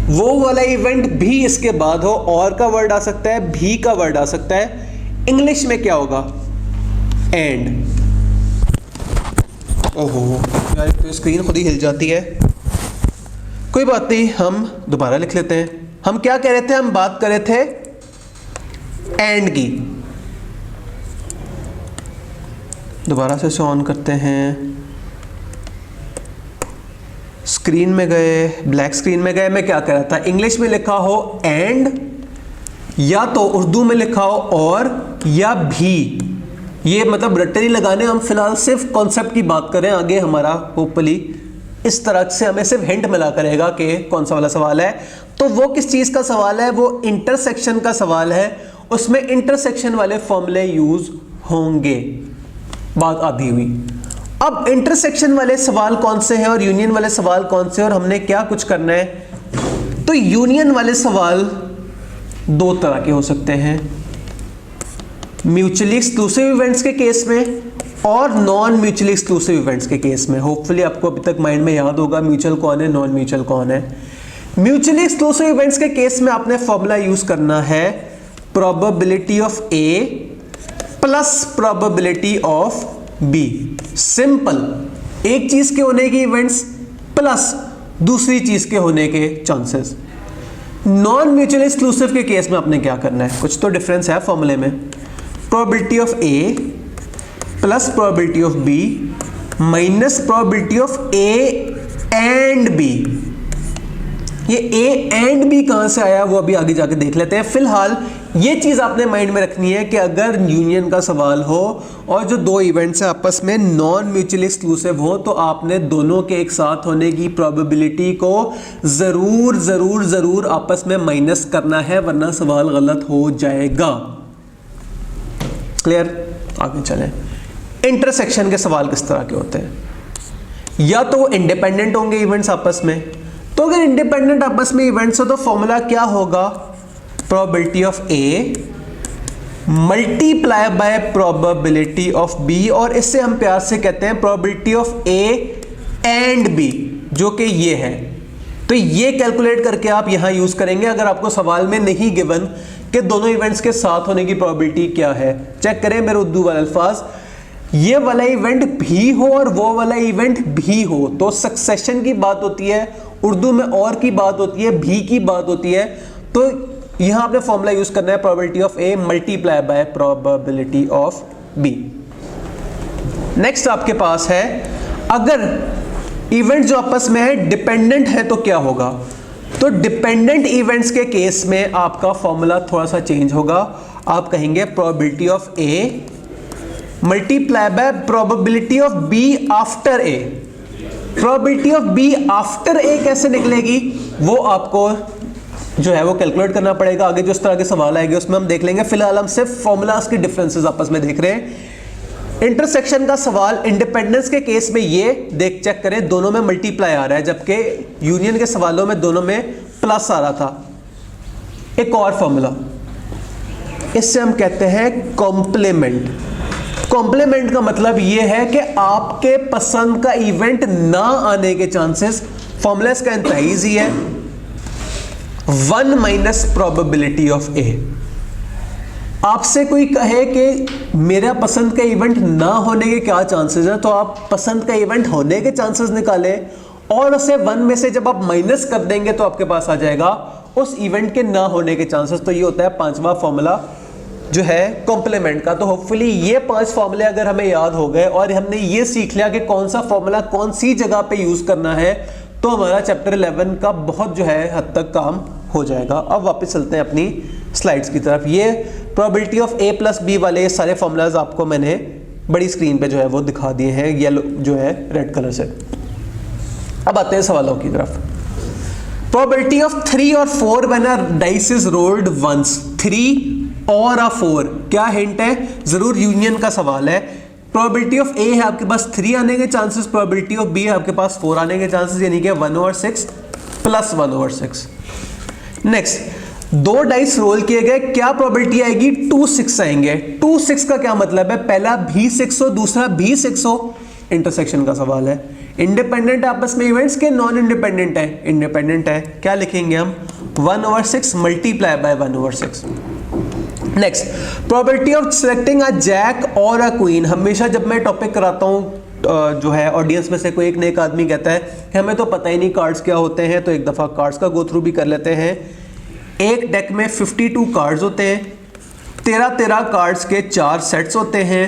वो वाला इवेंट भी इसके बाद हो। और का वर्ड आ सकता है, भी का वर्ड आ सकता है। इंग्लिश में क्या होगा? एंड। ओहो यार, तो स्क्रीन खुद ही हिल जाती है। कोई बात नहीं, हम दोबारा लिख लेते हैं। हम क्या कह रहे थे? हम बात कर रहे थे एंड की। दोबारा से इसे ऑन करते हैं। स्क्रीन में गए, ब्लैक स्क्रीन में गए। मैं क्या कह रहा था? इंग्लिश में लिखा हो एंड, या तो उर्दू में लिखा हो और, या भी। ये मतलब रट्टे नहीं लगाने, हम फिलहाल सिर्फ कॉन्सेप्ट की बात करें। आगे हमारा होपफुली इस तरह से हमें सिर्फ हिंट मिला करेगा कि कौन सा वाला सवाल है। तो वो किस चीज का सवाल है? वो इंटरसेक्शन का सवाल है। उसमें इंटरसेक्शन वाले फॉर्मूले यूज होंगे। बात आधी हुई। अब इंटरसेक्शन वाले सवाल कौन से हैं और यूनियन वाले सवाल कौन से, और हमने क्या कुछ करना है? तो यूनियन वाले सवाल 2 तरह के हो सकते हैं, म्यूचुअली एक्सक्लूसिव इवेंट्स के केस में और नॉन म्यूचुअली एक्सक्लूसिव इवेंट्स के केस में। होपफुली आपको अभी तक माइंड में याद होगा म्यूचुअल कौन है, नॉन म्यूचुअल कौन है। म्यूचुअली एक्सक्लूसिव इवेंट्स के केस में आपने फॉर्मूला यूज करना है probability of A plus probability of B. Simple, एक चीज के होने के इवेंट्स प्लस दूसरी चीज के होने के चांसेस। नॉन म्यूचुअली एक्सक्लूसिव के केस में आपने क्या करना है? कुछ तो डिफरेंस है फॉर्मूले में। Probability of A plus probability of B minus probability of A and B. ये ए एंड बी कहां से आया वो अभी आगे जाके देख लेते हैं। फिलहाल ये चीज आपने माइंड में रखनी है कि अगर यूनियन का सवाल हो और जो 2 इवेंट्स हैं आपस में नॉन म्यूचुअली एक्सक्लूसिव हो, तो आपने दोनों के एक साथ होने की प्रोबेबिलिटी को जरूर जरूर जरूर आपस में माइनस करना है, वरना सवाल गलत हो जाएगा। क्लियर? आगे चलें। इंटरसेक्शन के सवाल किस तरह के होते हैं? या तो इंडिपेंडेंट होंगे इवेंट्स आपस में। तो अगर इंडिपेंडेंट आपस में इवेंट्स हो तो फॉर्मूला क्या होगा? Probability of A multiply by probability of B, और इससे हम प्यार से कहते हैं probability of A and B, जो कि ये है। तो ये कैलकुलेट करके आप यहां यूज करेंगे अगर आपको सवाल में नहीं गिवन कि दोनों इवेंट्स के साथ होने की प्रोबेबिलिटी क्या है। चेक करें मेरे उर्दू वाले अल्फाज। ये वाला इवेंट भी हो और वो वाला इवेंट भी हो, तो सक्सेशन की बात होती है। उर्दू में और की बात होती है, भी की बात होती है। तो यहां आपने फॉर्मूला यूज करना है probability of A multiply by probability of B. Next आपके पास है अगर इवेंट जो आपस में है डिपेंडेंट है तो क्या होगा। तो डिपेंडेंट इवेंट्स के केस में आपका फॉर्मूला थोड़ा सा चेंज होगा। आप कहेंगे probability of A multiply by probability of B after A. Probability of B after A कैसे निकलेगी वो आपको जो है वो कैलकुलेट करना पड़ेगा। आगे जो इस तरह के सवाल आएंगे उसमें हम देख लेंगे। फिलहाल हम सिर्फ फॉर्मूलाज के डिफरेंसेस आपस में देख रहे हैं। इंटरसेक्शन का सवाल इंडिपेंडेंस के केस में ये देख चेक करें दोनों में मल्टीप्लाई आ रहा है, जबकि यूनियन के सवालों में दोनों में प्लस आ रहा था। एक और फॉर्मूला, इससे हम कहते हैं कॉम्प्लीमेंट। कॉम्प्लीमेंट का मतलब ये है कि आपके पसंद का इवेंट ना आने के चांसेस, फॉर्मूला इसका इंतहाई इजी है, 1 माइनस प्रोबेबिलिटी ऑफ ए। आपसे कोई कहे कि मेरा पसंद का इवेंट ना होने के क्या चांसेस हैं, तो आप पसंद का इवेंट होने के चांसेस निकालें और उसे 1 में से जब आप माइनस कर देंगे तो आपके पास आ जाएगा उस इवेंट के ना होने के चांसेस। तो ये होता है 5वां फॉर्मूला जो है कॉम्प्लीमेंट का। तो होपफुली ये 5 फॉर्मूले अगर हमें याद हो गए और हमने ये सीख लिया कि कौन सा फॉर्मूला कौन सी जगह पे यूज करना है, तो हमारा चैप्टर 11 का बहुत जो है हद तक काम हो जाएगा। अब वापस चलते हैं अपनी स्लाइड्स की तरफ। ये probability of A plus B वाले सारे फॉर्मूलाज आपको मैंने बड़ी स्क्रीन पे जो है वो दिखा दिए हैं येलो जो है रेड कलर से। अब आते हैं सवालों की तरफ। प्रोबेबिलिटी ऑफ 3 और 4 when a dice is rolled once. 3 और 4 क्या हिंट है, जरूर यूनियन का सवाल है। प्रोबेबिलिटी ऑफ ए है आपके पास 3 आने के चांसेस, प्रोबेबिलिटी ऑफ बी है आपके पास 4 आने के चांसेस, यानी कि 1/6 प्लस 1/6। नेक्स्ट, 2 डाइस रोल किए गए, क्या प्रोबेबिलिटी आएगी, 2 6 आएंगे। 2 6 का क्या मतलब है, पहला भी 6 हो दूसरा भी 6 हो। इंटरसेक्शन का सवाल है। इंडिपेंडेंट आपस में इवेंट्स के नॉन इंडिपेंडेंट है, इंडिपेंडेंट है, क्या लिखेंगे हम 1/6 multiply by 1/6। Next, probability of selecting a jack और अ क्वीन। हमेशा जब मैं टॉपिक कराता हूँ जो है ऑडियंस में से कोई एक ना एक आदमी कहता है कि हमें तो पता ही नहीं कार्ड्स क्या होते हैं, तो एक दफ़ा कार्ड्स का गो थ्रू भी कर लेते हैं। एक डेक में 52 कार्ड्स होते हैं, 13 कार्ड्स के 4 सेट्स होते हैं,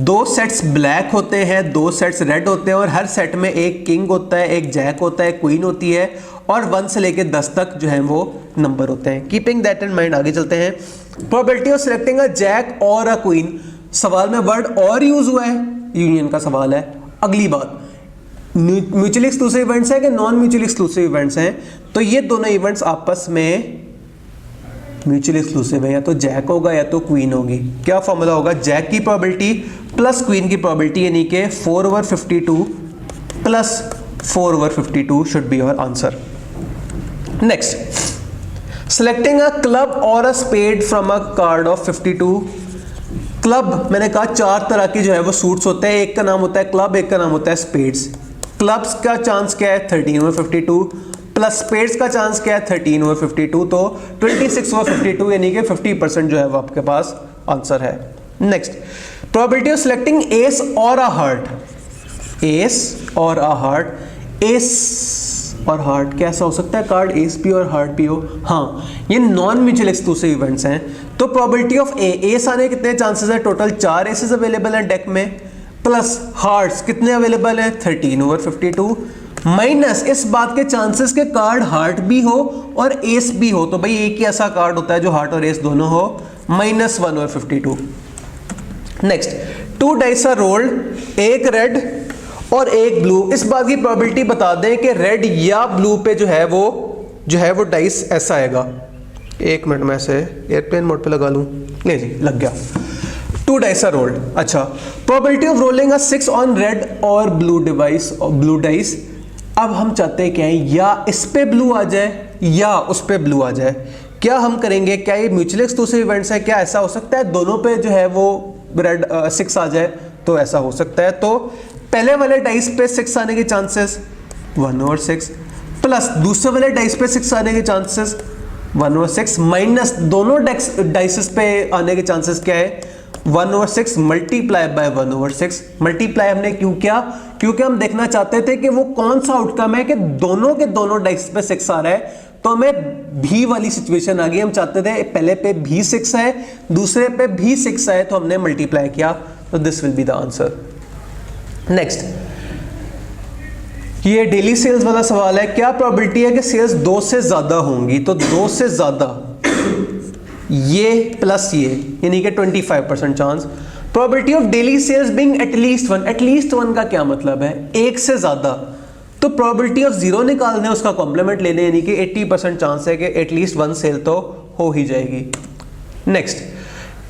2 सेट्स ब्लैक होते हैं, 2 सेट्स रेड होते हैं और हर सेट में एक किंग होता है, एक जैक होता है, क्वीन होती है और 1 से लेके 10 तक जो है वो नंबर होते हैं। कीपिंग दैट इन माइंड आगे चलते हैं। Probability of selecting a jack और अ क्वीन, सवाल में वर्ड और यूज हुआ है, यूनियन का सवाल है। अगली बात, म्यूचुअली एक्सक्लूसिव इवेंट्स है कि नॉन म्यूचुअली एक्सक्लूसिव इवेंट्स हैं, तो ये दोनों इवेंट्स आपस में म्यूचुअली एक्सक्लूसिव है, या तो जैक होगा या तो क्वीन होगी। क्या फॉर्मूला होगा, जैक की प्रोबेबिलिटी प्लस क्वीन की प्रोबेबिलिटी, यानी कि 4/52 plus 4/52 should be your answer. Next, selecting a club और a spade from a card of 52। Club मैंने कहा 4 तरह की जो है वो सूट्स होते हैं, एक का नाम होता है क्लब, एक का नाम होता है स्पेड्स। क्लब्स का चांस क्या है 13/52 प्लस स्पेड्स का चांस क्या है 13/52, तो 26/52 यानी कि 50% जो है वो आपके पास आंसर है। Next, probability of selecting S और अ हार्ट। एस और अ हार्ट, एस और हार्ट कैसा हो सकता है, कार्ड एस पी और हार्ट पी हो। हाँ, ये नॉन म्यूचुअल एक्सक्लूसिव इवेंट्स हैं। तो प्रोबेबिलिटी ऑफ एस आने कितने चांसेस है, टोटल 4 एसेस अवेलेबल हैं डेक में, प्लस हार्ट्स कितने अवेलेबल हैं 13/52, माइनस इस बात के चांसेस के कार्ड हार्ट भी हो और एस भी हो, तो भाई एक ही ऐसा कार्ड होता है जो हार्ट और एस दोनों हो, -1/52। नेक्स्ट, 2 डाइस आर रोल्ड, एक रेड और एक ब्लू। इस बात की प्रोबेबिलिटी बता दें कि रेड या ब्लू पे जो है वो डाइस ऐसा आएगा। 1 मिनट में से एयरप्लेन मोड पे लगा लूं, ले जी लग गया। 2 डाइस आर रोल्ड। अच्छा, probability of rolling a 6 on red और ब्लू डिवाइस और ब्लू डाइस। अब हम चाहते हैं क्या है, या इस पे ब्लू आ जाए या उस पे ब्लू आ जाए। क्या हम करेंगे, क्या ये म्यूचुअली एक्सक्लूसिव इवेंट्स है, क्या ऐसा हो सकता है दोनों पे जो है वो रेड 6 आ जाए, तो ऐसा हो सकता है। तो पहले वाले डाइस पे 6 आने के चांसेस 1/6 प्लस दूसरे वाले डाइस पे 6 आने के चांसेस 1/6 माइनस दोनों डाइसेस पे आने के चांसेस क्या है 1/6 मल्टीप्लाई बाय 1/6। मल्टीप्लाई हमने क्यों किया, क्योंकि हम देखना चाहते थे कि वो कौन सा आउटकम है कि दोनों के दोनों डाइस पे 6 आ रहा है, तो हमें भी वाली सिचुएशन आ गई। हम चाहते थे पहले पे भी 6 है, दूसरे पे भी 6 है, तो हमने मल्टीप्लाई किया, तो this will be the answer. Next, ये डेली सेल्स वाला सवाल है। क्या प्रोबेबिलिटी है कि सेल्स 2 से ज्यादा होंगी? तो 2 से ज्यादा, ये प्लस ये, यानी कि 25% chance. Probability of daily sales being at least 1, at least 1 का क्या मतलब है? एक से ज्यादा। तो प्रोबेबिलिटी ऑफ 0 निकालने, उसका कॉम्प्लीमेंट लेने, यानी कि 80% चांस है कि एटलीस्ट 1 सेल तो हो ही जाएगी। नेक्स्ट,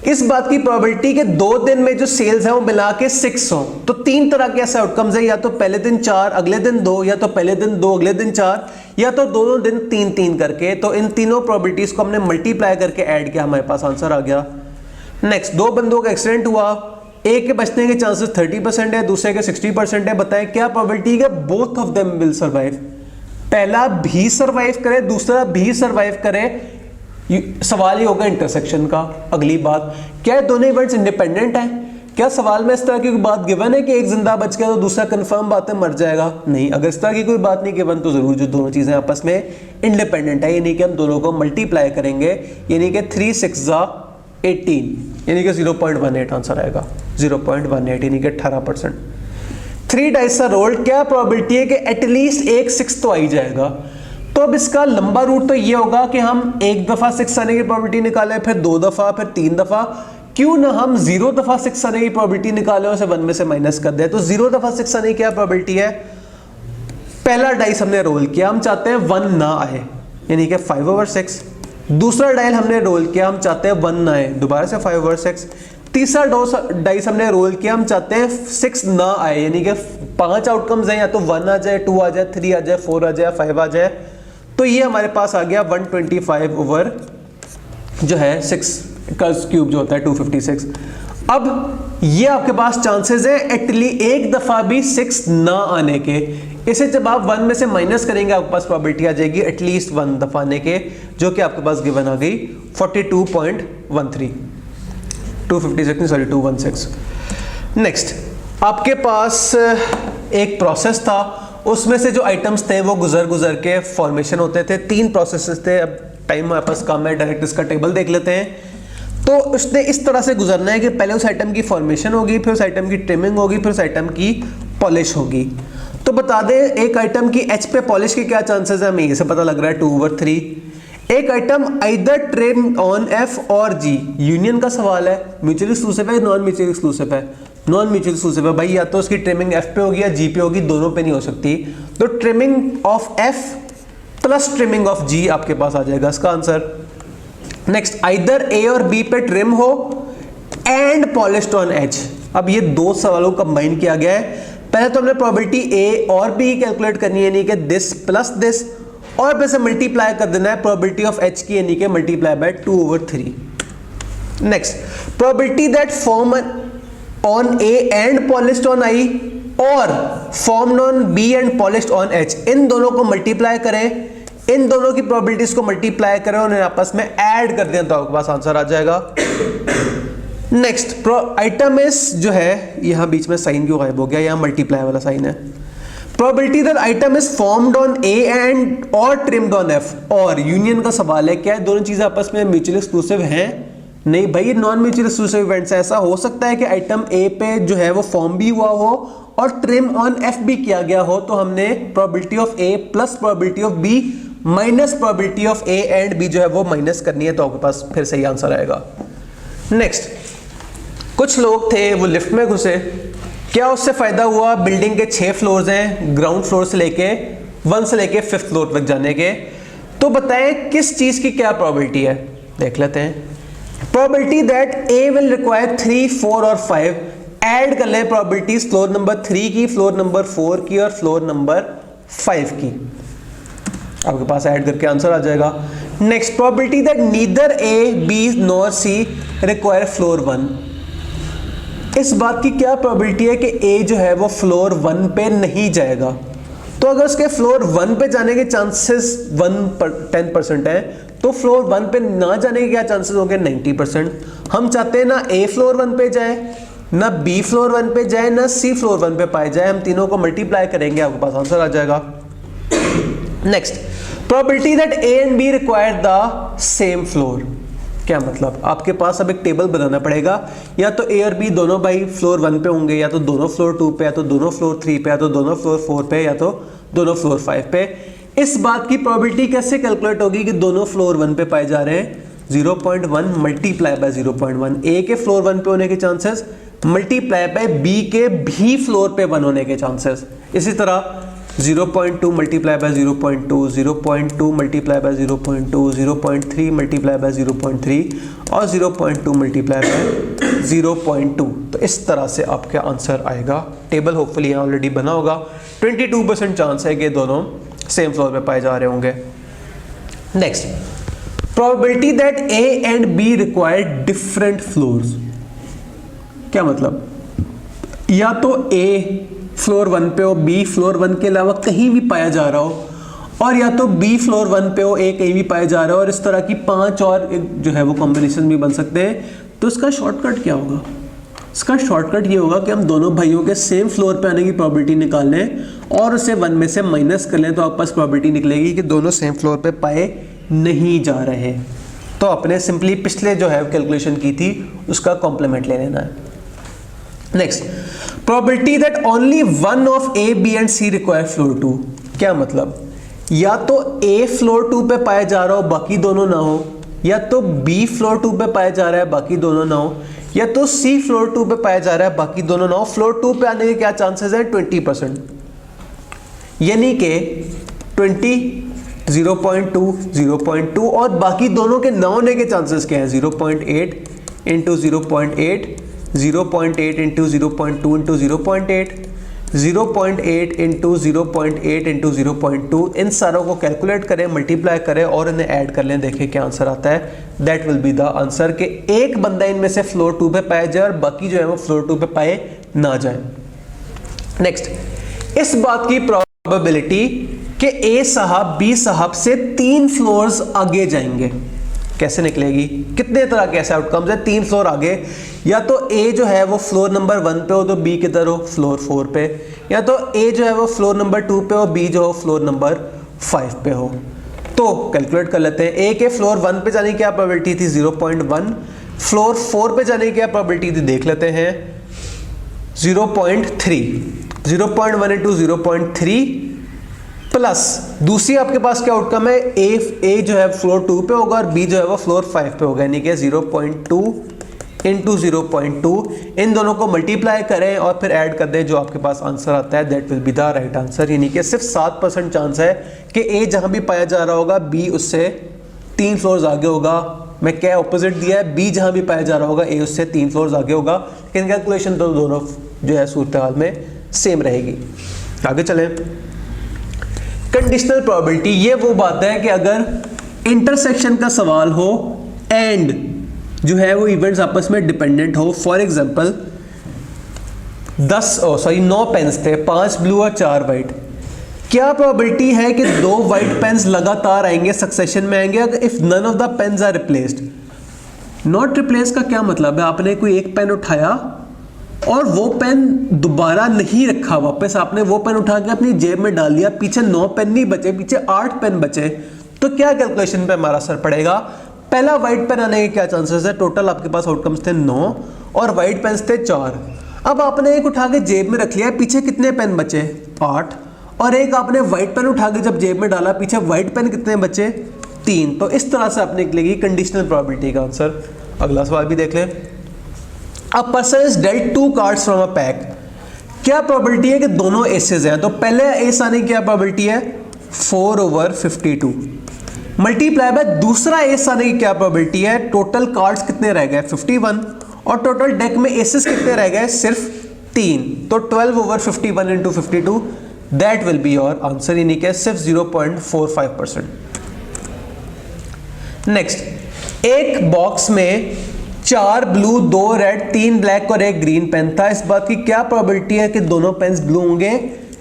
इस बात की प्रोबेबिलिटी कि 2 दिन में जो सेल्स है वो मिला के 6 हो। तो 3 तरह के ऐसे आउटकम्स है, या तो पहले दिन 4 अगले दिन 2, या तो पहले दिन 2 अगले दिन 4, या तो दोनों दिन 3-3 करके। तो इन तीनों प्रोबेबिलिटीज को हमने मल्टीप्लाई करके ऐड किया, हमारे पास आंसर आ गया। नेक्स्ट, 2 बंदों का एक्सीडेंट हुआ, एक के बचने के चांसेस 30% है, दूसरे के 60% है। बताएं क्या प्रोबेबिलिटी है both of them will survive? पहला भी सर्वाइव करे, दूसरा भी सर्वाइव करे। सवाल ये होगा इंटरसेक्शन का। अगली बात, क्या दोनों इवेंट्स इंडिपेंडेंट हैं? क्या सवाल में इस तरह की कोई बात गिवन है कि एक जिंदा बच गया तो दूसरा कंफर्म बात है मर जाएगा? नहीं, अगर इस तरह की कोई बात नहीं गिवन तो जरूर जो दोनों चीजें आपस में इंडिपेंडेंट है, यानी कि हम दोनों को मल्टीप्लाई करेंगे, यानी कि 3 6 18, यानी कि 0.18 आंसर आएगा। 0.18 यानी कि 18%। 3 डाइस रोल्ड, क्या प्रोबेबिलिटी है कि एटलीस्ट एक 6 तो आ ही जाएगा? तो अब इसका लंबा रूट तो ये होगा कि हम एक दफा 6 आने की प्रोबेबिलिटी निकालें, फिर 2 दफा, फिर 3 दफा। क्यों ना हम 0 दफा 6 आने की प्रोबेबिलिटी निकालें, उसे 1 में से माइनस कर दें। तो 0 दफा 6 आने की क्या प्रोबेबिलिटी है? पहला डाइस हमने रोल किया, हम चाहते हैं 1 ना आए, यानी कि 5/6। दूसरा डाइल हमने रोल किया, हम चाहते हैं 1 ना आए, दोबारा से 5/6। तीसरा डाइस हमने रोल किया, हम चाहते हैं 6 ना आए, यानी कि 5 आउटकम्स हैं, या तो 1 आ जाए, 2 आ जाए, 3 आ जाए, 4 आ जाए, 5 आ जाए। तो ये हमारे पास आ गया 125 ओवर जो है 6 का क्यूब जो होता है 256। अब ये आपके पास चांसेस है एटलीस्ट एक दफा भी 6 ना आने के। इसे जब आप 1 में से माइनस करेंगे, आपके पास प्रोबेबिलिटी आ जाएगी एटलीस्ट 1 दफा आने के, जो कि आपके पास गिवन आ गई 42.13, 216। नेक्स्ट, आपके पास एक प्रोसेस था, उसमें से जो आइटम्स थे वो गुजर के फॉर्मेशन होते थे। 3 प्रोसेसेस थे। अब टाइम हमारे पास कम है, डायरेक्ट इसका टेबल देख लेते हैं। तो उसने इस तरह से गुजरना है कि पहले उस आइटम की फॉर्मेशन होगी, फिर उस आइटम की ट्रिमिंग होगी, फिर उस आइटम की पॉलिश होगी। तो बता दें एक आइटम की एच पे पॉलिश के क्या चांसेस है, हमें ये से पता लग रहा है 2/3। एक item either trim on F और जी, यूनियन का सवाल है, म्यूचुअली एक्सक्लूसिव है, नॉन म्यूचुअली एक्सक्लूसिव है? नॉन म्यूचुअल एक्सक्लूसिव है भाई, या तो उसकी ट्रिमिंग एफ पे होगी या जी पे होगी, दोनों पे नहीं हो सकती। तो trimming of F plus trimming of G आपके पास आ जाएगा इसका आंसर। नेक्स्ट, आइदर ए और बी पे ट्रिम हो एंड पॉलिश्ड ऑन एच। अब ये 2 सवालों का कंबाइन किया गया है। पहले तो हमने प्रोबेबिलिटी ए और बी कैलकुलेट करनी है, यानी कि दिस प्लस दिस, और फिर से मल्टीप्लाई कर देना है प्रोबेबिलिटी ऑफ एच की, यानी कि multiply by 2/3। Next, probability that form on A and polished on I और formed on B and polished on H, इन दोनों को मल्टीप्लाई करें, इन दोनों की प्रोबेबिलिटीज को मल्टीप्लाई करें, उन्हें आपस में ऐड कर दें, तो आपके पास आंसर आ जाएगा। नेक्स्ट, आइटम इज जो है, यहां बीच में साइन क्यों गायब हो गया, यहां मल्टीप्लाई वाला साइन है। Probability that item is formed on A and और ट्रिम्ड ऑन एफ, और यूनियन का सवाल है, क्या दोनों चीजें आपस में म्यूचुअली एक्सक्लूसिव हैं? नहीं भाई, नॉन म्यूचुअल एक्सक्लूसिव इवेंट्स। ऐसा हो सकता है कि आइटम ए पे जो है वो फॉर्म भी हुआ हो और ट्रिम ऑन एफ भी किया गया हो, तो हमने probability of A plus probability of B minus probability of A and B जो है वो माइनस करनी है, तो आपके पास फिर सही आंसर आएगा। नेक्स्ट, कुछ लोग थे वो लिफ्ट में घुसे, क्या उससे फायदा हुआ? बिल्डिंग के 6 फ्लोर्स हैं, ग्राउंड फ्लोर से लेके 1 से लेके 5th फ्लोर तक जाने के। तो बताएं किस चीज की क्या प्रोबेबिलिटी है, देख लेते हैं। Probability that A will require 3, 4 और 5, ऐड कर ले प्रोबेबिलिटीज फ्लोर नंबर 3 की, फ्लोर नंबर 4 की और फ्लोर नंबर 5 की, आपके पास ऐड करके आंसर आ जाएगा। Next, probability that neither A B nor C require floor 1, इस बात की क्या प्रोबेबिलिटी है कि ए जो है वो फ्लोर 1 पे नहीं जाएगा? तो अगर उसके फ्लोर 1 पे जाने के चांसेस 10% है, तो फ्लोर 1 पे ना जाने के क्या चांसेस होंगे? 90%। हम चाहते हैं ना ए फ्लोर 1 पे जाए, ना बी फ्लोर 1 पे जाए, ना सी फ्लोर 1 पे पाए जाए। हम तीनों को मल्टीप्लाई करेंगे, आपके पास आंसर आ जाएगा। Next, probability that A and be require the same floor. क्या मतलब, आपके पास अब एक टेबल बनाना पड़ेगा, या तो ए और बी दोनों भाई फ्लोर 1 पे होंगे, या तो दोनों फ्लोर 2 पे, या तो दोनों फ्लोर 3 पे, या तो दोनों फ्लोर 4 पे, या तो दोनों फ्लोर 5 पे। इस बात की प्रोबेबिलिटी कैसे कैलकुलेट होगी कि दोनों फ्लोर 1 पे पाए जा रहे हैं? 0.1 मल्टीप्लाई बाय 0.1, ए के फ्लोर 1 पे होने के चांसेस मल्टीप्लाई बाय बी के भी फ्लोर पे 1 होने के चांसेस। इसी तरह 0.2 multiply by 0.2, 0.2 multiply by 0.2, 0.3 multiply by 0.3 और 0.2 मल्टीप्लाई बाय 0.2। तो इस तरह से आपका आंसर आएगा। टेबल होपफुली यहाँ ऑलरेडी बना होगा। 22% चांस है कि दोनों सेम फ्लोर पे पाए जा रहे होंगे। Next, probability that A and be require different floors. क्या मतलब, या तो ए फ्लोर 1 पे हो, बी फ्लोर 1 के अलावा कहीं भी पाया जा रहा हो, और या तो बी फ्लोर 1 पे हो, ए कहीं भी पाया जा रहा हो, और इस तरह की 5 और जो है वो कॉम्बिनेशन भी बन सकते हैं। तो इसका शॉर्टकट क्या होगा? इसका शॉर्टकट ये होगा कि हम दोनों भाइयों के सेम फ्लोर पे आने की प्रोबेबिलिटी निकाल लें और उसे 1 में से माइनस कर लें, तो आपके पास प्रोबेबिलिटी निकलेगी कि दोनों सेम फ्लोर पे पाए नहीं जा रहे। तो अपने सिंपली पिछले जो है कैलकुलेशन की थी उसका कॉम्प्लीमेंट ले लेना है। Next, probability that only one of A B and C require floor 2। क्या मतलब, या तो ए फ्लोर 2 पे पाया जा रहा हो बाकी दोनों ना हो, या तो बी फ्लोर 2 पे पाया जा रहा है बाकी दोनों ना हो, या तो सी फ्लोर 2 पे पाया जा रहा है बाकी दोनों ना हो। फ्लोर 2 पे आने के क्या चांसेस है? 20%, यानी कि 20, 0.2, 0.2 और बाकी दोनों के ना होने के चांसेस क्या है? 0.8 into 0.8, 0.8 into 0.2 into 0.8, 0.8 into 0.8 into 0.2। इन सारों को कैलकुलेट करें, मल्टीप्लाई करें और इन्हें ऐड कर लें, देखें क्या आंसर आता है। That will be the answer कि एक बंदा इनमें से फ्लोर 2 पे पाया जाए और बाकी जो है वो फ्लोर 2 पे पाए ना जाए। नेक्स्ट, इस बात की प्रोबेबिलिटी कि ए साहब बी साहब से 3 फ्लोर्स आगे जाएंगे कैसे निकलेगी? कितने तरह के ऐसे आउटकम्स है 3 फ्लोर आगे, या तो ए जो है वो फ्लोर नंबर 1 पे हो तो बी किधर हो? फ्लोर 4 पे, या तो ए जो है वो फ्लोर नंबर 2 पे हो, बी जो हो फ्लोर नंबर 5 पे हो। तो कैलकुलेट कर लेते हैं। ए के फ्लोर 1 पे जाने की क्या प्रोबेबिलिटी थी? 0.1। फ्लोर 4 पे जाने की क्या प्रोबेबिलिटी थी? देख लेते हैं, 0.3। 0.1 इंटू 0.3 प्लस दूसरी आपके पास क्या आउटकम है? ए जो है फ्लोर 2 पे होगा और बी जो है वो फ्लोर 5 पे होगा, यानी कि 0.2 इंटू 0.2। इन दोनों को मल्टीप्लाई करें और फिर ऐड कर दें, जो आपके पास आंसर आता है that will be the right answer. यानी कि सिर्फ 7% चांस है कि ए जहां भी पाया जा रहा होगा बी उससे 3 फ्लोर्स आगे होगा। मैं क्या ऑपोजिट दिया है? बी जहां भी पाया जा रहा होगा ए उससे 3 फ्लोर्स आगे होगा। लेकिन कैलकुलेशन तो दोनों जो है सूरत हाल में सेम रहेगी। आगे चलें। कंडीशनल प्रोबेबिलिटी, ये वो बात है कि अगर इंटरसेक्शन का सवाल हो एंड जो है वो इवेंट्स आपस में डिपेंडेंट हो। फॉर एग्जांपल 9 पेन्स थे, 5 ब्लू और 4 वाइट। क्या प्रोबेबिलिटी है कि 2 वाइट पेन्स लगातार आएंगे, सक्सेशन में आएंगे if none of the pens are replaced? Not replace का क्या मतलब है? आपने कोई एक पेन उठाया और वो पेन दोबारा नहीं रखा वापस, आपने वो पेन उठा के अपनी जेब में डाल दिया, पीछे 9 पेन नहीं बचे, पीछे 8 पेन बचे, तो क्या कैलकुलेशन पे हमारा असर पड़ेगा? पहला व्हाइट पेन आने के क्या चांसेस है? टोटल आपके पास आउटकम्स थे 9 और व्हाइट पेन्स थे 4। अब आपने एक उठा के जेब में रख लिया, पीछे कितने पेन बचे? 8। और एक आपने व्हाइट पेन उठा के जब जेब में डाला, पीछे व्हाइट पेन कितने बचे? 3। तो इस तरह से आपने निकलेगी कंडीशनल प्रोबेबिलिटी का आंसर। अगला सवाल भी देख लें। A person is dealt 2 cards from a pack. क्या प्रोबेबिलिटी है कि दोनों एसेस हैं? तो पहले एस आने की क्या प्रोबेबिलिटी है? 4/52 मल्टीप्लाई बाय दूसरा एस आने की क्या प्रोबेबिलिटी है? टोटल कार्ड्स कितने रह गए? 51 और टोटल डेक में एसेस कितने रह गए? सिर्फ 3। तो 12/51 into 52 that will be your answer, यानी कि सिर्फ 0.45%। नेक्स्ट, एक बॉक्स में 4 ब्लू, 2 रेड, 3 ब्लैक और 1 ग्रीन पेन था। इस बात की क्या प्रोबेबिलिटी है कि दोनों पेन्स ब्लू होंगे?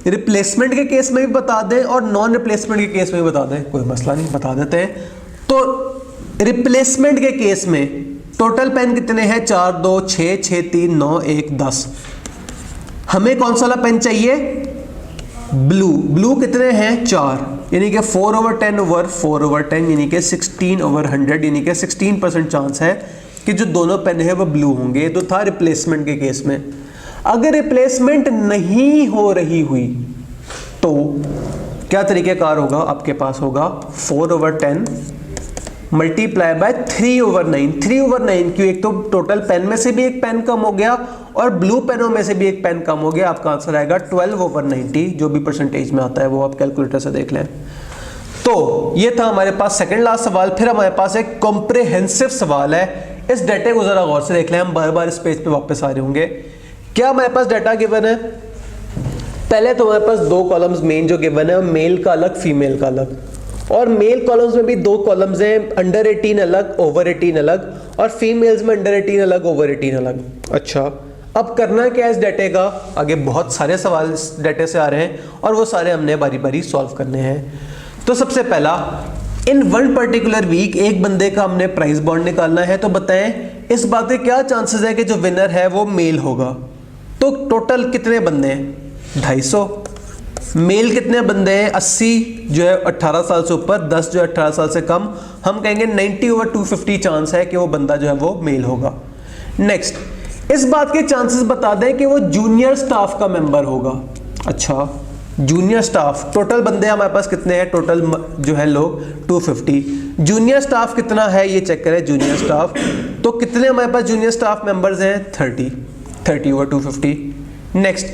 रिप्लेसमेंट के केस में भी बता दें और नॉन रिप्लेसमेंट के केस में भी बता दें, कोई मसला नहीं, बता देते हैं। तो रिप्लेसमेंट के केस में टोटल पेन कितने हैं? 4, 2, 6, 6, 3, 9, 1, 10। हमें कौन सा वाला पेन चाहिए? ब्लू। ब्लू कितने हैं? 4। यानी कि 4/10 ओवर 4/10 यानी कि 16/100 यानी कि 16% चांस है कि जो दोनों पेन है वो ब्लू होंगे। तो था रिप्लेसमेंट के केस में। अगर रिप्लेसमेंट नहीं हो रही हुई तो क्या तरीक़ेकार होगा, आपके पास होगा 4/10 मल्टीप्लाई बाय 3/9। 3/9 क्यों, एक तो टोटल पेन में से भी एक पेन कम हो गया और ब्लू पेनों में से भी एक पेन कम हो गया। आपका आंसर आएगा 12/90, जो भी परसेंटेज में आता है वो आप कैलकुलेटर से देख लें। तो ये था हमारे पास सेकंड लास्ट सवाल। फिर हमारे पास एक कॉम्प्रिहेंसिव सवाल है। इस डाटा को जरा गौर से देख लें, हम बार बार इस पेज पे वापस आ रहे होंगे। क्या हमारे पास डाटा गिवन है? पहले तो हमारे पास दो कॉलम्स मेन जो गिवन है, मेल का अलग फीमेल का अलग, और मेल कॉलम्स में भी दो कॉलम्स हैं, अंडर 18 अलग ओवर 18 अलग, और फीमेल्स में अंडर 18 अलग ओवर 18 अलग। अच्छा, अब करना क्या है इस डाटे का? आगे बहुत सारे सवाल इस डाटे से आ रहे हैं और वो सारे हमने बारी बारी सॉल्व करने हैं। तो सबसे पहला, इन वन पर्टिकुलर वीक एक बंदे का हमने प्राइस बॉन्ड निकालना है। तो बताएं इस बात के क्या चांसेस है कि जो विनर है वो मेल होगा? तो टोटल कितने बंदे हैं? 250। मेल कितने बंदे हैं? 80 जो है 18 साल से ऊपर, 10 जो है 18 साल से कम। हम कहेंगे 90/250 चांस है कि वो बंदा जो है वो मेल होगा। नेक्स्ट, इस बात के चांसेस बता दें कि वो जूनियर स्टाफ का मेंबर होगा। अच्छा, जूनियर स्टाफ, टोटल बंदे हमारे पास कितने हैं? टोटल जो है लोग 250। जूनियर स्टाफ कितना है ये चेक करें। जूनियर स्टाफ तो कितने हमारे पास जूनियर स्टाफ मेंबर्स हैं? 30/250। Next,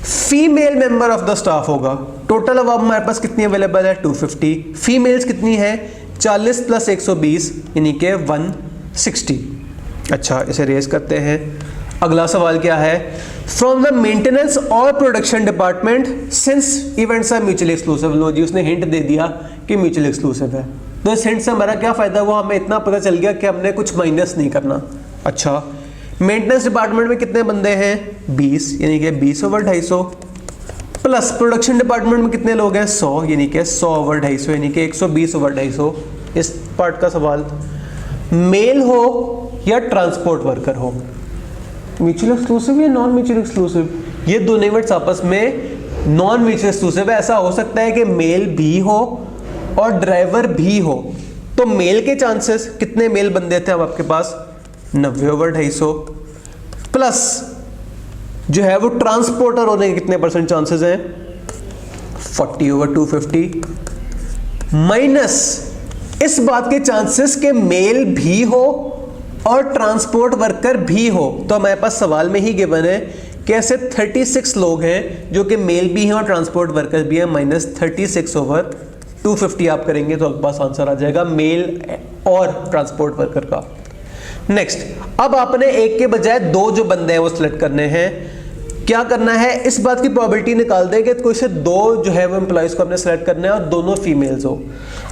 female member of the staff होगा। टोटल अब हमारे पास कितनी अवेलेबल है? 250। फीमेल्स कितनी है? 40 + 120 यानी कि 160। अच्छा, इसे रेज करते हैं। अगला सवाल क्या है? फ्रॉम द मेंटेनेंस और production department since events are mutually exclusive. लो जी, उसने हिंट दे दिया कि म्यूचुअली एक्सक्लूसिव है। तो इस हिंट से हमारा क्या फायदा हुआ? हमें इतना पता चल गया कि हमने कुछ माइनस नहीं करना। अच्छा, मेंटेनेंस डिपार्टमेंट में कितने बंदे हैं? 20 यानी कि 20/250 प्लस प्रोडक्शन डिपार्टमेंट में कितने लोग हैं? 100 यानी कि 100/250 यानी कि 120/250। इस पार्ट का सवाल, मेल हो या ट्रांसपोर्ट वर्कर हो, म्यूचुअल एक्सक्लूसिव या नॉन म्यूचुअल एक्सक्लूसिव? ये दोनों इवेंट्स आपस में नॉन म्यूचुअल एक्सक्लूसिव है। ऐसा हो सकता है कि मेल भी हो और ड्राइवर भी हो। तो मेल के चांसेस कितने मेल बंदे थे अब आपके पास? 90/250 प्लस जो है वो ट्रांसपोर्टर होने के कितने परसेंट चांसेस हैं? 40/250 माइनस इस बात के चांसेस के मेल भी हो और ट्रांसपोर्ट वर्कर भी हो। तो हमारे पास सवाल में ही गिवन है कि ऐसे 36 लोग हैं जो कि मेल भी हैं और ट्रांसपोर्ट वर्कर भी हैं, माइनस 36/250 आप करेंगे तो आपके पास आंसर आ जाएगा मेल और ट्रांसपोर्ट वर्कर का। नेक्स्ट, अब आपने एक के बजाय दो जो बंदे हैं वो सिलेक्ट करने हैं। क्या करना है? इस बात की प्रोबेबिलिटी निकाल दें कि कोई से दो जो है वो एम्प्लॉइज को आपने सेलेक्ट करना है और दोनों फीमेल्स हो।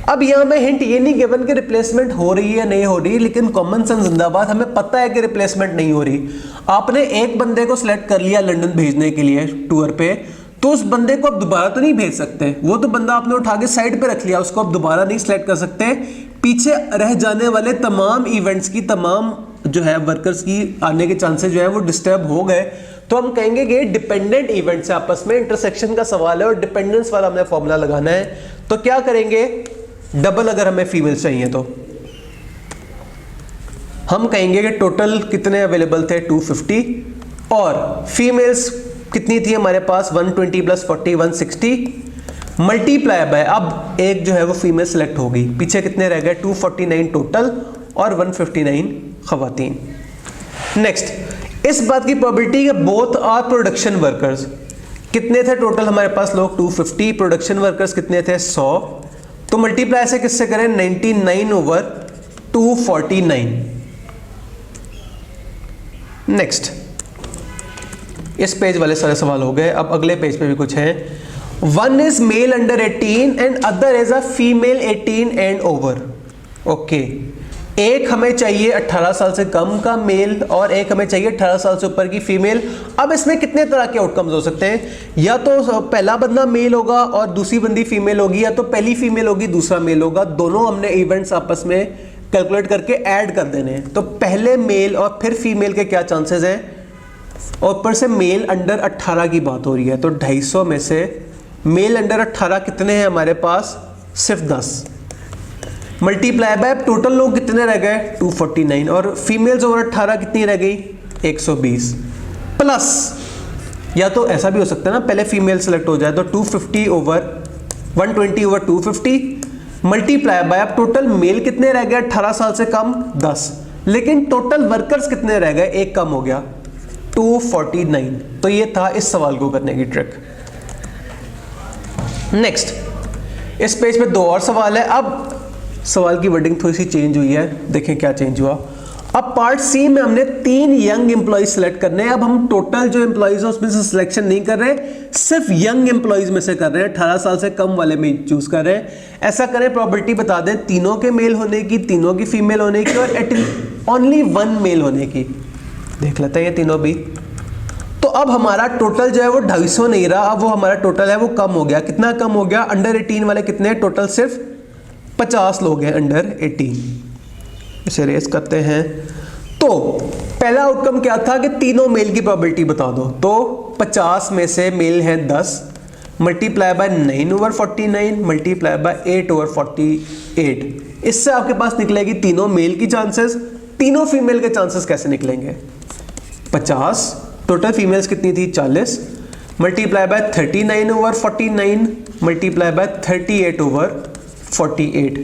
अब यहाँ में हिंट ये नहीं गिवन कि रिप्लेसमेंट हो रही है या नहीं हो रही, लेकिन कॉमन सेंस जिंदाबाद, हमें पता है कि रिप्लेसमेंट नहीं हो रही। आपने एक बंदे को सिलेक्ट कर लिया लंदन भेजने के लिए टूर पे, तो उस बंदे को आप दोबारा तो नहीं भेज सकते। वो तो बंदा आपने उठा के साइड पे रख लिया, उसको आप दोबारा नहीं सिलेक्ट कर सकते। पीछे रह जाने वाले तमाम इवेंट्स की, तमाम जो है वर्कर्स की आने के चांसेस जो है वो डिस्टर्ब हो गए। तो हम कहेंगे कि डिपेंडेंट इवेंट्स है, आपस में इंटरसेक्शन का सवाल है और डिपेंडेंस वाला हमने फॉर्मूला लगाना है। तो क्या करेंगे? डबल अगर हमें फीमेल्स चाहिए तो हम कहेंगे कि टोटल कितने अवेलेबल थे? 250 और फीमेल्स कितनी थी हमारे पास? 120 + 40 160 मल्टीप्लाई बाय, अब एक जो है वो फीमेल सेलेक्ट होगी, पीछे कितने रह गए? 249 टोटल और 159 खवातीन। नेक्स्ट, इस बात की प्रोबेबिलिटी कि बोथ आर प्रोडक्शन वर्कर्स, कितने थे टोटल हमारे पास लोग? 250, प्रोडक्शन वर्कर्स कितने थे? 100। तो मल्टीप्लाई से किससे करें? 99/249। नेक्स्ट, इस पेज वाले सारे सवाल हो गए। अब अगले पेज पे भी कुछ है। One is male under 18 and other is a female 18 and over. Okay, एक हमें चाहिए 18 साल से कम का मेल और एक हमें चाहिए 18 साल से ऊपर की फीमेल। अब इसमें कितने तरह के आउटकम्स हो सकते हैं? या तो पहला बंदा मेल होगा और दूसरी बंदी फीमेल होगी, या तो पहली फीमेल होगी दूसरा मेल होगा। दोनों हमने इवेंट्स आपस में कैलकुलेट करके ऐड कर देने हैं। तो पहले मेल और फिर फीमेल के क्या चांसेस हैं? और ऊपर से मेल अंडर 18 की बात हो रही है, तो 250 में से मेल अंडर 18 कितने हैं हमारे पास? सिर्फ 10 मल्टीप्लाई बाय टोटल लोग कितने रह गए 249 और फीमेल्स ओवर 18 कितनी रह गई 120 प्लस या तो ऐसा भी हो सकता है ना पहले फीमेल सेलेक्ट हो जाए तो 250 ओवर 120 ओवर 250 मल्टीप्लाई बाय अब टोटल मेल कितने रह गए 18 साल से कम 10 लेकिन टोटल वर्कर्स कितने रह गए एक कम हो गया 249। तो ये था इस सवाल को करने की ट्रिक। नेक्स्ट इस पेज पे दो और सवाल है। अब सवाल की वर्डिंग थोड़ी सी चेंज हुई है, देखें क्या चेंज हुआ। अब पार्ट सी में हमने 3 यंग एम्प्लॉइज सेलेक्ट करने हैं। अब हम टोटल जो एम्प्लॉइज है उसमें से सिलेक्शन नहीं कर रहे, सिर्फ यंग एम्प्लॉइज में से कर रहे हैं, 18 साल से कम वाले में चूज कर रहे हैं। ऐसा करें प्रोबेबिलिटी बता दें तीनों के मेल होने की, तीनों की फीमेल होने की और ओनली 1 मेल होने की। देख लेते हैं ये तीनों भी। तो अब हमारा टोटल जो है वो 250 नहीं रहा, अब वो हमारा टोटल है वो कम हो गया। कितना कम हो गया? अंडर 18 वाले कितने टोटल सिर्फ 50 लोग हैं अंडर 18। इसे रेस करते हैं। तो पहला आउटकम क्या था कि तीनों मेल की प्रोबेबिलिटी बता दो। तो 50 में से मेल है 10 multiply by 9 over 49 multiply by 8 over 48। इससे आपके पास निकलेगी तीनों मेल की चांसेस, तीनों फीमेल के चांसेस कैसे निकलेंगे? 50 टोटल फीमेल्स कितनी थी 40 multiply by 39 over 49 multiply by 38 over 48।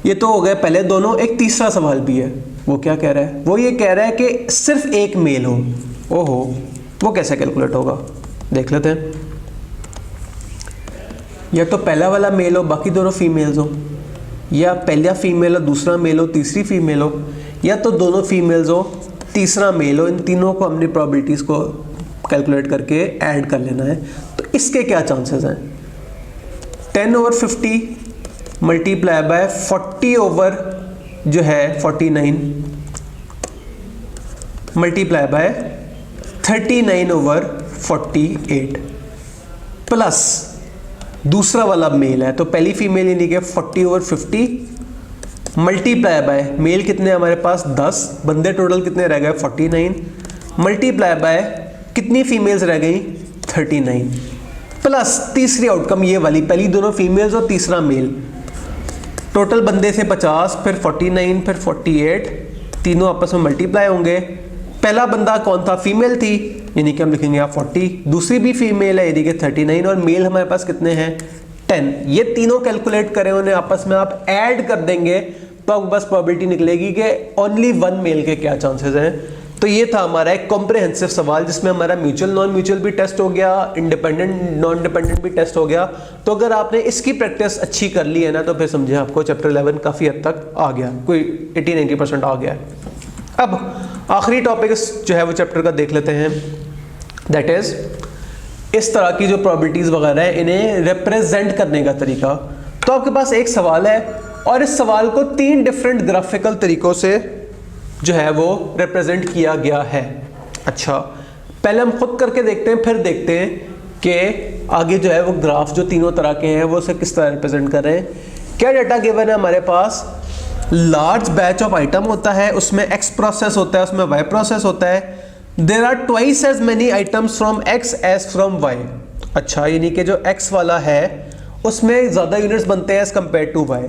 ये तो हो गए पहले दोनों। एक तीसरा सवाल भी है, वो क्या कह रहा है? वो ये कह रहा है कि सिर्फ एक मेल हो। ओहो, वो कैसे कैलकुलेट होगा देख लेते हैं। या तो पहला वाला मेल हो बाकी दोनों फीमेल्स हो, या पहला फीमेल हो दूसरा मेल हो तीसरी फीमेल हो, या तो दोनों फीमेल्स हो तीसरा मेल हो। इन तीनों को हमने प्रोबेबिलिटीज को कैलकुलेट करके ऐड कर लेना है। तो इसके क्या चांसेस हैं? 10 ओवर 50 मल्टीप्लाई बाय 40 ओवर जो है 49 मल्टीप्लाई बाय 39 ओवर 48 प्लस दूसरा वाला मेल है। तो पहली फीमेल यानी कि 40 ओवर 50 मल्टीप्लाई बाय मेल कितने हमारे पास 10 बंदे टोटल कितने रह गए 49 मल्टीप्लाई बाय कितनी फीमेल्स रह गई 39 प्लस तीसरी आउटकम ये वाली, पहली दोनों फीमेल्स और तीसरा मेल। टोटल बंदे से 50 फिर 49 फिर 48 तीनों आपस में मल्टीप्लाई होंगे। पहला बंदा कौन था? फीमेल थी यानी कि हम लिखेंगे आप 40, दूसरी भी फीमेल है यानी कि 39 और मेल हमारे पास कितने हैं 10। ये तीनों कैलकुलेट करें उन्हें आपस में आप ऐड कर देंगे तो आपको बस प्रोबेबिलिटी निकलेगी कि ओनली 1 मेल के क्या चांसेस हैं। तो ये था हमारा एक कॉम्प्रिहेंसिव सवाल जिसमें हमारा म्यूचुअल नॉन म्यूचुअल भी टेस्ट हो गया, इंडिपेंडेंट नॉन डिपेंडेंट भी टेस्ट हो गया। तो अगर आपने इसकी प्रैक्टिस अच्छी कर ली है ना तो फिर समझे आपको चैप्टर 11 काफ़ी हद तक आ गया, कोई 80-90% आ गया है। अब आखिरी टॉपिक जो है वो चैप्टर का देख लेते हैं, दैट इज इस तरह की जो प्रोबेबिलिटीज वगैरह है इन्हें रिप्रेजेंट करने का तरीका। तो आपके पास एक सवाल है और इस सवाल को 3 डिफरेंट ग्राफिकल तरीकों से जो है वो रिप्रेजेंट किया गया है। अच्छा, पहले हम खुद करके देखते हैं फिर देखते हैं कि आगे जो है वो ग्राफ जो तीनों तरह के हैं वो उसे किस तरह रिप्रेजेंट कर रहे हैं। क्या डाटा गिवन है हमारे पास? लार्ज बैच ऑफ आइटम होता है, उसमें एक्स प्रोसेस होता है, उसमें वाई प्रोसेस होता है। There are twice as many items from X as from Y. अच्छा, यानी कि जो एक्स वाला है उसमें ज़्यादा यूनिट्स बनते हैं एज कम्पेयर टू वाई।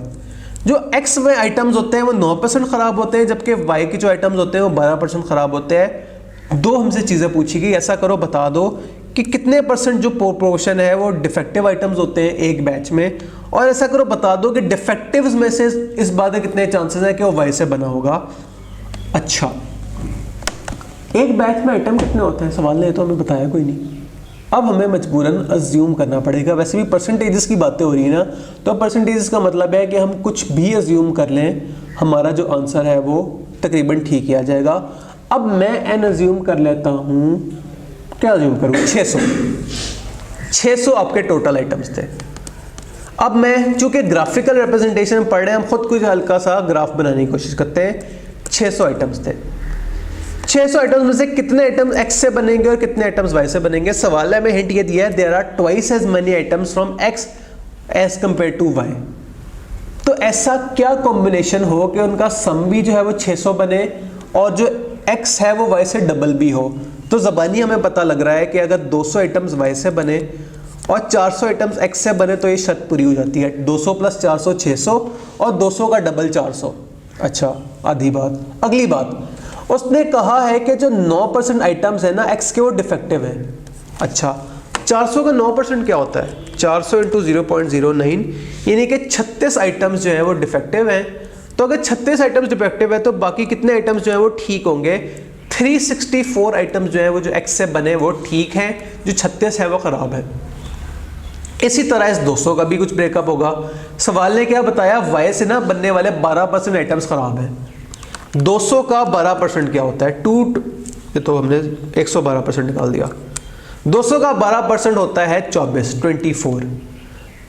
जो एक्स में आइटम्स होते हैं वो 9% ख़राब होते हैं, जबकि वाई के जो आइटम्स होते हैं वो 12% ख़राब होते हैं। दो हमसे चीज़ें पूछी गई, ऐसा करो बता दो कि कितने परसेंट जो प्रोपोर्शन है वो डिफेक्टिव आइटम्स होते हैं एक बैच में, और ऐसा करो बता दो कि डिफेक्टिव्स में से इस बात के कितने चांसेस हैं कि वो वाई से बना होगा। अच्छा, एक बैच में आइटम कितने होते हैं सवाल ने तो हमें बताया कोई नहीं। अब हमें मजबूरन अज्यूम करना पड़ेगा। वैसे भी परसेंटेजेस की बातें हो रही है ना, तो परसेंटेजेस का मतलब है कि हम कुछ भी अज्यूम कर लें, हमारा जो आंसर है वो तकरीबन ठीक ही आ जाएगा। अब मैं एन अज्यूम कर लेता हूँ, क्या अज्यूम करूँ? 600 आपके टोटल आइटम्स थे। अब मैं चूंकि ग्राफिकल रिप्रेजेंटेशन पढ़ रहे हैं, हम खुद कुछ हल्का सा ग्राफ बनाने की कोशिश करते हैं। 600 आइटम्स थे, 600 आइटम्स में से कितने आइटम्स एक्स से बनेंगे और कितने आइटम्स वाई से बनेंगे? सवाल है, मैं हिंट ये दिया है, there are twice as many items from X as compare to Y. तो ऐसा क्या कॉम्बिनेशन हो कि उनका सम भी जो है वो 600 बने और जो एक्स है वो वाई से डबल भी हो? तो ज़बानी हमें पता लग रहा है कि अगर 200 आइटम्स वाई से बने और 400 आइटम्स x से बने तो ये शर्त पूरी हो जाती है। 200 + 400 600 और 200 का डबल 400। अच्छा, आधी बात। अगली बात, उसने कहा है कि जो 9% आइटम्स है ना x के, वो डिफेक्टिव है। अच्छा, 400 का 9% क्या होता है? 400 × 0.09 यानी कि 36 आइटम्स जो है वो डिफेक्टिव हैं। तो अगर 36 आइटम्स डिफेक्टिव है तो बाकी कितने आइटम्स जो है वो ठीक होंगे? 364 आइटम्स जो है वो जो x से बने वो ठीक हैं, जो 36 है वो ख़राब है। इसी तरह इस 200 का भी कुछ ब्रेकअप होगा। सवाल ने क्या बताया? y से ना बनने वाले 12% आइटम्स ख़राब हैं। 200 का 12% क्या होता है? 2, ये तो हमने 112% निकाल दिया। 200 का 12% होता है 24।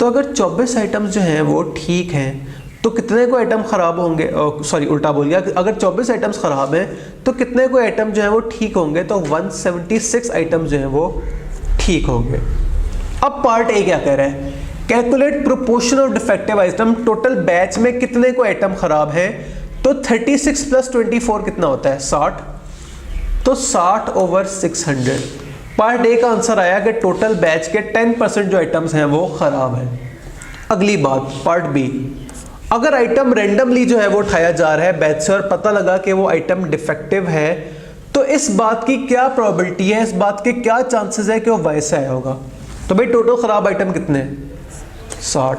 तो अगर 24 आइटम्स जो हैं वो ठीक हैं तो कितने को आइटम ख़राब होंगे? सॉरी, उल्टा बोल गया। अगर 24 आइटम्स ख़राब हैं तो कितने को आइटम जो हैं वो ठीक होंगे? तो 176 आइटम जो हैं वो ठीक होंगे। अब पार्ट ए क्या कह रहा है? Calculate proportion of defective item, total batch में कितने को आइटम ख़राब हैं? तो 36 + 24 कितना होता है? 60। तो 60/600। पार्ट ए का आंसर आया कि टोटल बैच के 10% जो आइटम्स हैं वो ख़राब हैं। अगली बात, पार्ट बी, अगर आइटम रैंडमली जो है वो उठाया जा रहा है बैच से और पता लगा कि वो आइटम डिफेक्टिव है, तो इस बात की क्या प्रोबेबिलिटी है, इस बात के क्या चांसेस है कि वो y से आया होगा? तो भाई टोटल ख़राब आइटम कितने हैं? 60।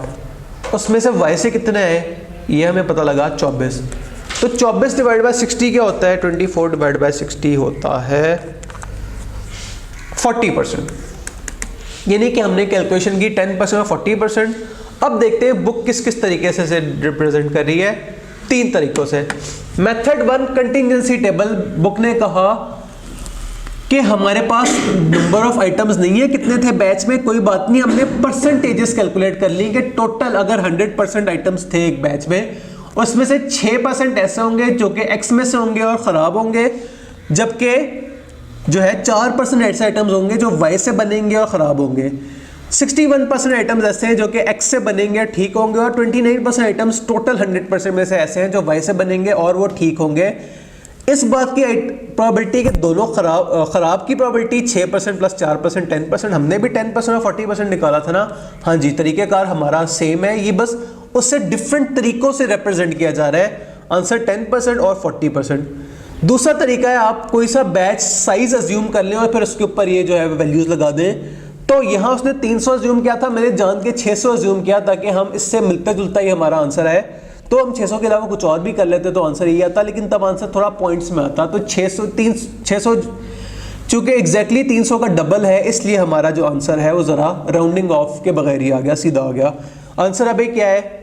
उसमें से y से कितने हैं ये हमें पता लगा 24। तो 24 / 60 क्या होता है? 24 / 60 होता है 40%। यानी कि हमने कैलकुलेशन की 10% और 40%। अब देखते हैं बुक किस किस तरीके से रिप्रेजेंट कर रही है। 3 तरीकों से। Method 1, contingency table. बुक ने कहा कि हमारे पास नंबर ऑफ आइटम्स नहीं है, कितने थे बैच में, कोई बात नहीं, हमने परसेंटेजेस कैलकुलेट कर ली कि टोटल अगर 100% आइटम्स थे एक बैच में, उसमें से 6% ऐसे होंगे जो कि x में से होंगे और ख़राब होंगे, जबकि जो है 4% ऐसे आइटम्स होंगे जो y से बनेंगे और ख़राब होंगे। 61% आइटम्स ऐसे हैं जो कि x से बनेंगे ठीक होंगे, और 29% आइटम्स टोटल 100% में से ऐसे हैं जो y से बनेंगे और वो ठीक होंगे। इस बात की प्रोबेबिलिटी कि दोनों खराब की प्रोबेबिलिटी 6% + 4% 10%। हमने भी 10% और 40% निकाला था ना। हाँ जी, तरीक़ेकार हमारा सेम है, ये बस उससे डिफरेंट तरीक़ों से रिप्रेजेंट किया जा रहा है। आंसर 10% और 40%। दूसरा तरीका है, आप कोई सा बैच साइज अज्यूम कर लें और फिर उसके ऊपर ये जो है वैल्यूज़ लगा दें। तो यहाँ उसने 300 अज्यूम किया था, मैंने जान के 600 अज्यूम किया ताकि हम इससे मिलता जुलता ही हमारा आंसर है। तो हम 600 के अलावा कुछ और भी कर लेते तो आंसर यही आता, लेकिन तब आंसर थोड़ा पॉइंट्स में आता। तो 600 चूँकि एग्जैक्टली 300 का डबल है, इसलिए हमारा जो आंसर है वो ज़रा राउंडिंग ऑफ के बगैर ही आ गया, सीधा आ गया। आंसर अभी क्या है?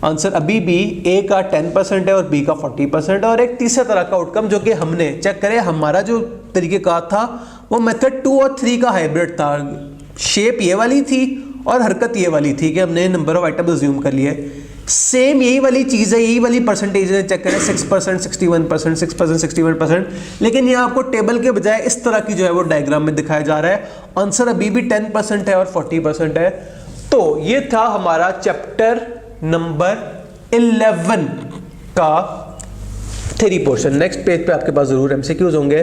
आंसर अभी भी ए का 10% है और बी का 40%। और एक तीसरे तरह का आउटकम जो कि हमने चेक करे, हमारा जो तरीक़ेकार था वो मेथड 2 और 3 का हाइब्रिड था। शेप ये वाली थी और हरकत ये वाली थी कि हमने नंबर ऑफ आइटम अज्यूम कर लिए। सेम यही वाली चीज़ है, यही वाली परसेंटेज है, चेक करें 6%, 61%, 6%, 61%। लेकिन यहाँ आपको टेबल के बजाय इस तरह की जो है वो डायग्राम में दिखाया जा रहा है। आंसर अभी भी 10% है और 40% है। तो ये था हमारा चैप्टर नंबर 11 का थ्योरी पोर्शन। नेक्स्ट पेज पे आपके पास जरूर एमसीक्यूज होंगे।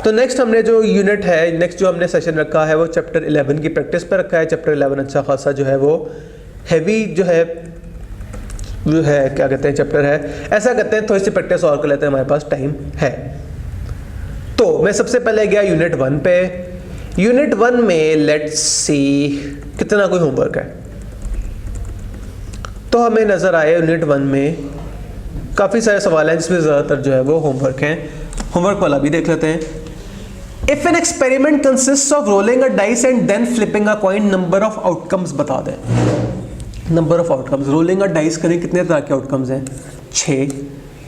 तो नेक्स्ट हमने जो यूनिट है, नेक्स्ट जो हमने सेशन रखा है वो चैप्टर 11 की प्रैक्टिस पे रखा है। चैप्टर 11 अच्छा खासा जो है वो हैवी जो है क्या कहते हैं चैप्टर है। ऐसा कहते हैं थोड़ी सी प्रैक्टिस और कर लेते हैं, हमारे पास टाइम है। तो मैं सबसे पहले गया यूनिट 1 पे। यूनिट 1 में लेट्स सी कितना कोई होमवर्क है। तो हमें नजर आए यूनिट 1 में काफ़ी सारे सवाल हैं जिसमें ज़्यादातर जो है वो होमवर्क हैं। होमवर्क वाला भी देख लेते हैं। If an experiment consist of rolling a dice and then flipping a coin, number of outcomes बता दें। Number of outcomes, rolling a dice करें, कितने तरह के आउटकम्स हैं? 6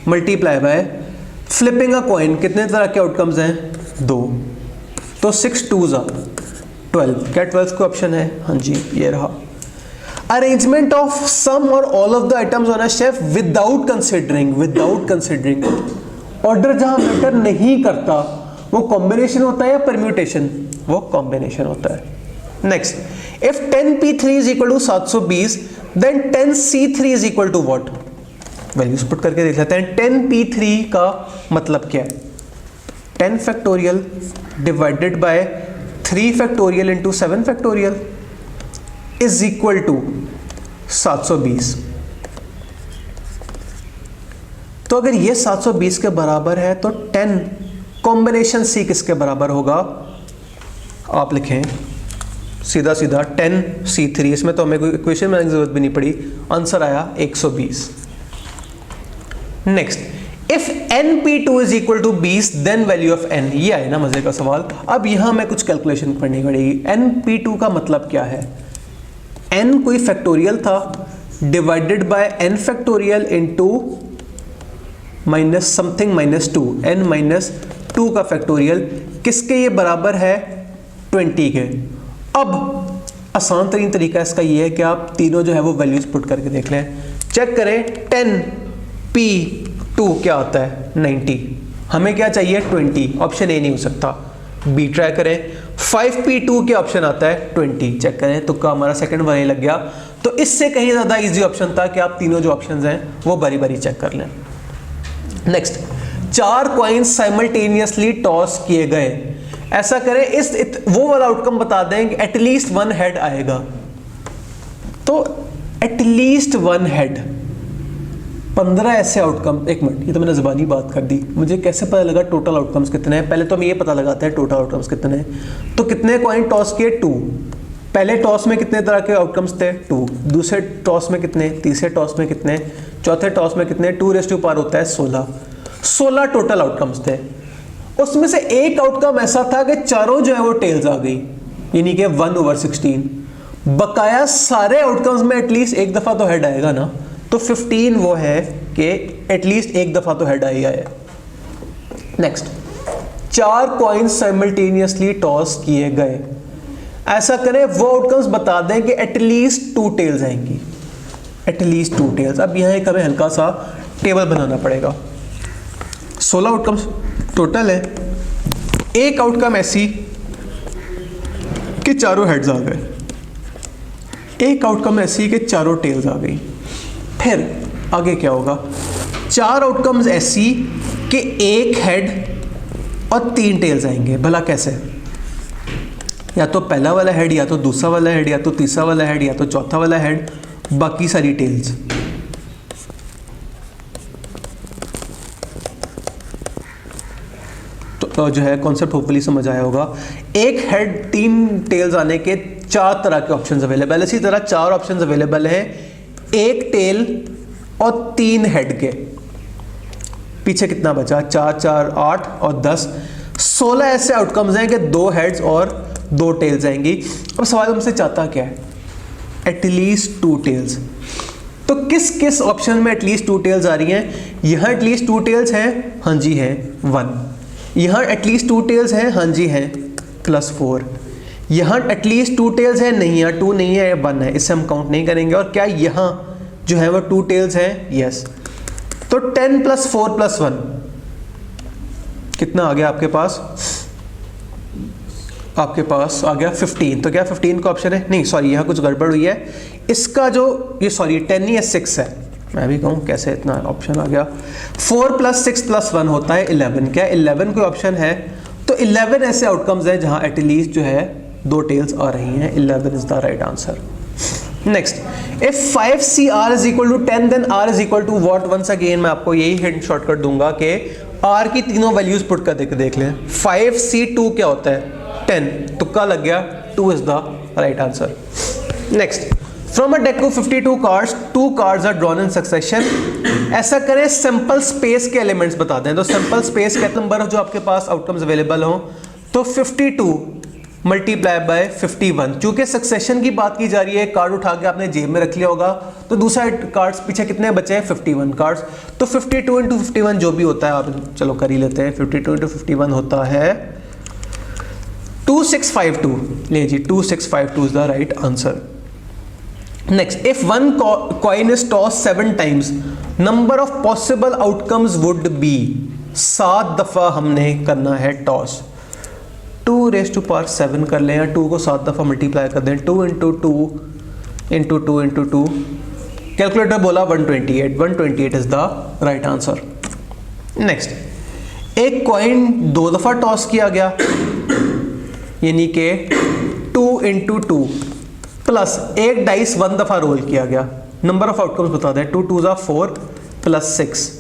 multiply by flipping a coin, कितने तरह के आउटकम्स हैं? 2। तो 6 2s are 12। क्या 12 को ऑप्शन है? हाँ जी, ये रहा। अरेंजमेंट ऑफ सम और all of the items on a shelf without considering. Order जहां मैटर नहीं करता वो कॉम्बिनेशन होता है या परम्यूटेशन? वो कॉम्बिनेशन होता है। Next, if 10p3 is equal to 720 then 10c3 is equal to what? Values put करके देख लेते हैं। 10p3 का मतलब क्या है? 10 factorial divided by 3 factorial into 7 factorial. Is equal to 720। तो अगर ये 720 के बराबर है तो 10 कॉम्बिनेशन सी किसके बराबर होगा? आप लिखें सीधा सीधा 10C3, इसमें तो हमें कोई इक्वेशन बनाने की जरूरत भी नहीं पड़ी, आंसर आया 120। Next, if np2 is equal to 20 then value of n। ये आए ना मजे का सवाल। अब यहां हमें कुछ कैलकुलेशन करनी पड़ेगी। np2 का मतलब क्या है? n कोई फैक्टोरियल था divided by n factorial into minus something minus 2, n minus 2 का फैक्टोरियल किसके ये बराबर है? 20 के। अब आसान तरीन तरीका इसका ये है कि आप तीनों जो है वो वैल्यूज पुट करके देख लें। चेक करें 10p2 क्या होता है? 90। हमें क्या चाहिए? 20। ऑप्शन ए नहीं हो सकता, बी ट्राई करें। 5p2 क्या ऑप्शन आता है? 20। चेक करें, तुक्का हमारा सेकंड वाले लग गया। तो इससे कहीं ज्यादा इजी ऑप्शन था कि आप तीनों जो ऑप्शंस हैं वो बारी बारी चेक कर लें। नेक्स्ट, 4 कॉइन्स साइमल्टेनियसली टॉस किए गए। ऐसा करें वो वाला आउटकम बता दें कि एटलीस्ट 1 हेड आएगा। तो एटलीस्ट 1 हेड, 15 ऐसे आउटकम। एक मिनट, ये तो मैंने ज़बानी बात कर दी, मुझे कैसे पता लगा टोटल आउटकम्स कितने हैं? पहले तो हम ये पता लगाते हैं टोटल आउटकम्स कितने हैं। तो कितने कॉइन टॉस किए? 2। पहले टॉस में कितने तरह के आउटकम्स थे? 2। दूसरे टॉस में कितने? तीसरे टॉस में कितने? चौथे टॉस में कितने? 2 होता है 16 टोटल आउटकम्स थे। उसमें से एक आउटकम ऐसा था कि चारों जो है वो टेल्स आ गई, यानी कि 1/16। बकाया सारे आउटकम्स में एटलीस्ट एक दफा तो हेड आएगा ना। तो 15 वो है कि एटलीस्ट एक दफा तो हेड आई आए। नेक्स्ट, 4 कॉइन्स साइमल्टेनियसली टॉस किए गए। ऐसा करें वो आउटकम्स बता दें कि एटलीस्ट 2 टेल्स आएंगी, एटलीस्ट 2 टेल्स। अब यहां एक हमें हल्का सा टेबल बनाना पड़ेगा। 16 आउटकम्स टोटल है, एक आउटकम ऐसी कि चारों हेड्स आ गए, एक आउटकम ऐसी कि चारों टेल्स आ गई। फिर आगे क्या होगा? 4 आउटकम्स ऐसी कि एक हेड और 3 टेल्स आएंगे। भला कैसे? या तो पहला वाला हेड, या तो दूसरा वाला हेड, या तो तीसरा वाला हेड, या तो चौथा वाला हेड, बाकी सारी टेल्स। तो जो है कॉन्सेप्ट होपफुली समझ आया होगा। एक हेड 3 टेल्स आने के 4 तरह के ऑप्शंस अवेलेबल है। इसी तरह 4 ऑप्शंस अवेलेबल है एक टेल और 3 हेड के। पीछे कितना बचा? 4 4 8 और 10, 16 ऐसे आउटकम्स हैं कि 2 हेड्स और 2 टेल्स आएंगी। अब सवाल हमसे चाहता क्या है? At least 2 tails. तो किस किस ऑप्शन में एटलीस्ट 2 टेल्स आ रही हैं? यहां एटलीस्ट 2 टेल्स हैं, हाँ जी है 1। यहां एटलीस्ट 2 टेल्स हैं, हाँ जी है +4। यहां एटलीस्ट 2 टेल्स हैं, नहीं, यहाँ 2 नहीं है, 1 है, इससे हम काउंट नहीं करेंगे। और क्या यहां जो है वो 2 टेल्स हैं? यस। तो 10 + 4 + 1 कितना आ गया आपके पास? आपके पास आ गया 15। तो क्या 15 का ऑप्शन है? नहीं, सॉरी, यहाँ कुछ गड़बड़ हुई है। इसका जो ये 10 नहीं है, 6 है। मैं भी कहूँ कैसे इतना ऑप्शन आ गया। 4 + 6 + 1 होता है 11। क्या 11 कोई ऑप्शन है? तो 11 ऐसे आउटकम्स हैं जहाँ एटलीस्ट जो है 2 टेल्स आ रही हैं। 11 is the right answer. Next, if 5CR = 10 then R = what? Once again मैं आपको यही हिंट शॉर्टकट दूंगा कि R की तीनों वैल्यूज पुट कर देख लें। 5C2 क्या होता है? 10। तुक्का लग गया, 2 is the right answer. Next, from a deck of 52 cards 2 cards are drawn in succession. ऐसा करें सिंपल स्पेस के एलिमेंट्स बता दें। तो सिंपल स्पेस के नंबर जो आपके पास आउटकम्स अवेलेबल हो, तो 52 × 51। चूंकि सक्सेशन की बात की जा रही है, कार्ड उठा के आपने जेब में रख लिया होगा, तो दूसरा कार्ड्स पीछे कितने बचे हैं? 51 कार्ड्स। तो 52 × 51 जो भी होता है, आप चलो कर ही लेते हैं। 52 × 51 होता है 2652। ले जी, 2652 is the right answer. Next, if 1 coin is tossed 7 times, number of possible outcomes would be। 7 दफा हमने करना है टॉस। 2⁻7 कर लें, या 2 को 7 दफा मल्टीप्लाई कर दें। 2 × 2 × 2 × 2, कैलकुलेटर बोला 128। 128 is the right answer. Next, एक कॉइन 2 दफा टॉस किया गया, यानी कि 2 × 2 प्लस एक डाइस 1 दफा रोल किया गया, नंबर ऑफ आउटकम्स बता दें, 2 2 4 प्लस 6,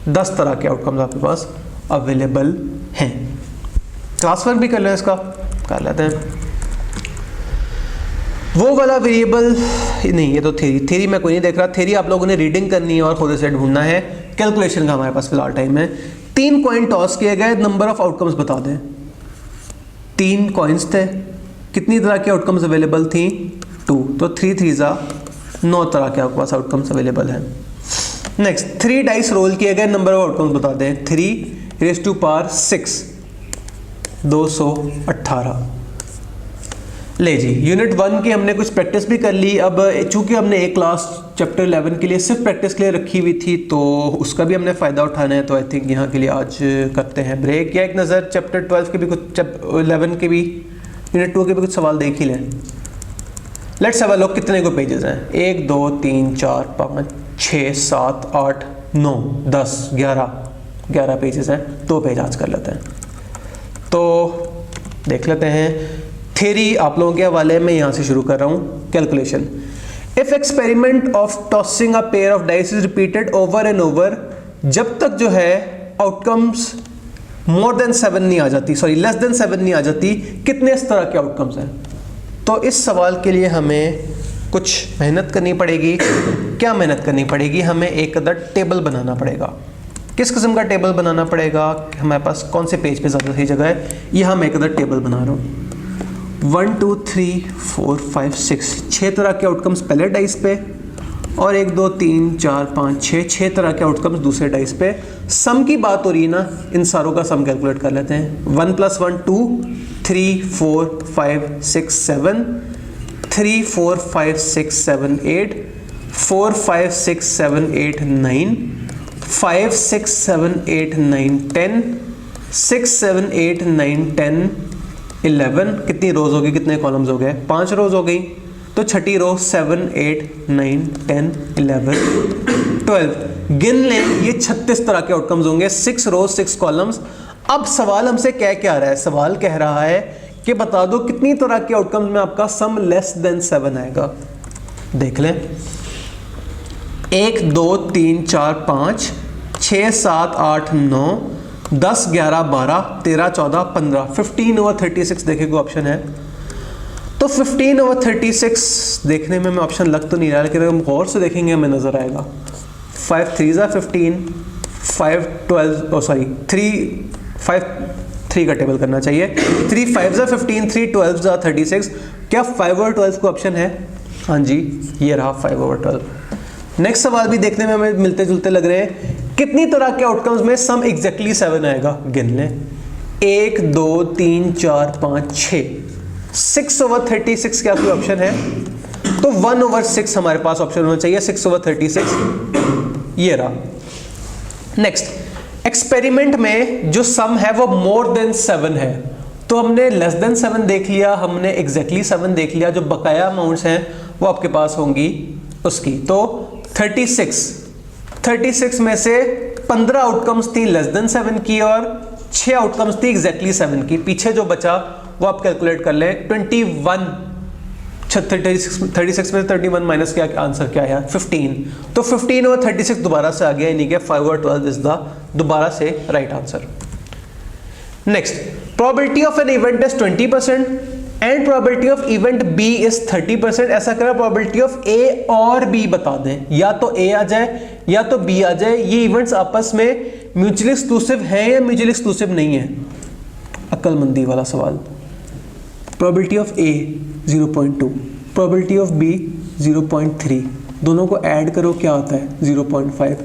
10 तरह के आउटकम्स आपके पास अवेलेबल हैं। क्लास वर्क भी कर लें, इसका कर लेते हैं। वो वाला वेरिएबल नहीं, ये तो थ्योरी मैं कोई नहीं देख रहा, थ्योरी आप लोगों ने रीडिंग करनी है और खुद से ढूंढना है। कैलकुलेशन का हमारे पास फिलहाल टाइम है। 3 कॉइन टॉस किए गए, नंबर ऑफ आउटकम्स बता दें। 3 कॉइन्स थे, कितनी तरह के आउटकम्स अवेलेबल थी? 2, तो 3 3 9 तरह के आपके पास आउटकम्स अवेलेबल हैं। नेक्स्ट 3 डाइस रोल किए गए, नंबर ऑफ आउटकम्स बता दें। 3 रेज़ टू पावर 6, 218। ले जी, यूनिट 1 की हमने कुछ प्रैक्टिस भी कर ली। अब चूंकि हमने एक क्लास चैप्टर 11 के लिए सिर्फ प्रैक्टिस के लिए रखी हुई थी, तो उसका भी हमने फ़ायदा उठाना है। तो आई थिंक यहाँ के लिए आज करते हैं ब्रेक, या एक नज़र चैप्टर 12 के भी कुछ, 11 के भी, यूनिट 2 के भी कुछ सवाल देख ही लें। लेट्स हैव अ लुक, कितने को पेजेस हैं? 1 2 3 4 5 6 7 8 9 10 11 पेजेस हैं। 2 पेज आज कर लेते हैं। तो देख लेते हैं। थ्योरी आप लोगों के हवाले में यहाँ से शुरू कर रहा हूँ। Calculation, if experiment of tossing a pair of dice is repeated over and over, जब तक जो है आउटकम्स मोर देन 7 नहीं आ जाती, सॉरी लेस देन 7 नहीं आ जाती, कितने इस तरह के आउटकम्स हैं? तो इस सवाल के लिए हमें कुछ मेहनत करनी पड़ेगी। क्या मेहनत करनी पड़ेगी? हमें एक अदर टेबल बनाना पड़ेगा। किस किस्म का टेबल बनाना पड़ेगा? हमारे पास कौन से पेज पे ज़्यादा सही जगह है? यहाँ मैं एक अदर टेबल बना रहा हूँ। 1 2 3 4 5 6 6 तरह के आउटकम्स पहले डाइस पे, और 1 2 3 4 5 6 तरह के आउटकम्स दूसरे डाइस पे। सम की बात हो रही है ना, इन सारों का सम कैलकुलेट कर लेते हैं। 1 + 1 2, 3 4 5 6 7, 3 4 5 6 7 8, 4 5 6 7 8 9, 5 6 7 8 9 10, 6 7 8 9 10 11। कितनी रोज होगी, कितने कॉलम्स हो गए? 5 रोज हो गई। तो छठी रो 7 8 9 10 11 12। गिन लें, ये 36 तरह के आउटकम्स होंगे। 6 रोज 6 कॉलम्स। अब सवाल हमसे क्या रहा है? सवाल कह रहा है कि बता दो कितनी तरह के आउटकम्स में आपका सम लेस देन 7 आएगा। देख लें, 1 2 3 4 5 6 7 8 9 10 11 12 13 14 15, 15/36 देखे कोई ऑप्शन है? तो 15/36 देखने में ऑप्शन लग तो नहीं रहा, लेकिन हम गौर से देखेंगे हमें नजर आएगा। 5 3 15, 5 12, सॉरी 3 का टेबल करना चाहिए। 3 5 15, 3 12 36। क्या 5/12 को ऑप्शन है? हाँ जी, ये रहा 5/12। नेक्स्ट सवाल भी देखने में हमें मिलते जुलते लग रहे हैं। कितनी तरह के आउटकम्स में सम एग्जैक्टली 7 आएगा? गिन लें, 1 2 3 4 5 6। 6/36 क्या कोई ऑप्शन है? तो 1/6 हमारे पास ऑप्शन होना चाहिए। 6/36 ये रहा। नेक्स्ट, एक्सपेरिमेंट में जो सम है वो मोर देन 7 है। तो हमने लेस देन 7 देख लिया, हमने एग्जैक्टली 7 देख लिया। जो बकाया अमाउंट्स हैं वो आपके पास होंगी उसकी। तो 36 में से 15 आउटकम्स थी लेस देन 7 की, और 6 आउटकम्स थी एग्जैक्टली 7 की। पीछे जो बचा वो आप कैलकुलेट कर लें। 21, 36 में 31 माइनस क्या आंसर क्या है? 15। तो 15/36 दोबारा से आ गया, यानी कि 5/12 इज द दोबारा से right answer. Next, probability of an event is 20% and probability of event B is 30%। ऐसा करें, प्रोबेबिलिटी ऑफ ए और बी बता दें, या तो ए आ जाए या तो बी आ जाए। ये इवेंट्स आपस में म्यूचुअली एक्सक्लूसिव है या म्यूचुअली एक्सक्लूसिव नहीं है? अक्लमंदी वाला सवाल। Probability of A 0.2, probability of B 0.3, दोनों को ऐड करो क्या आता है? 0.5।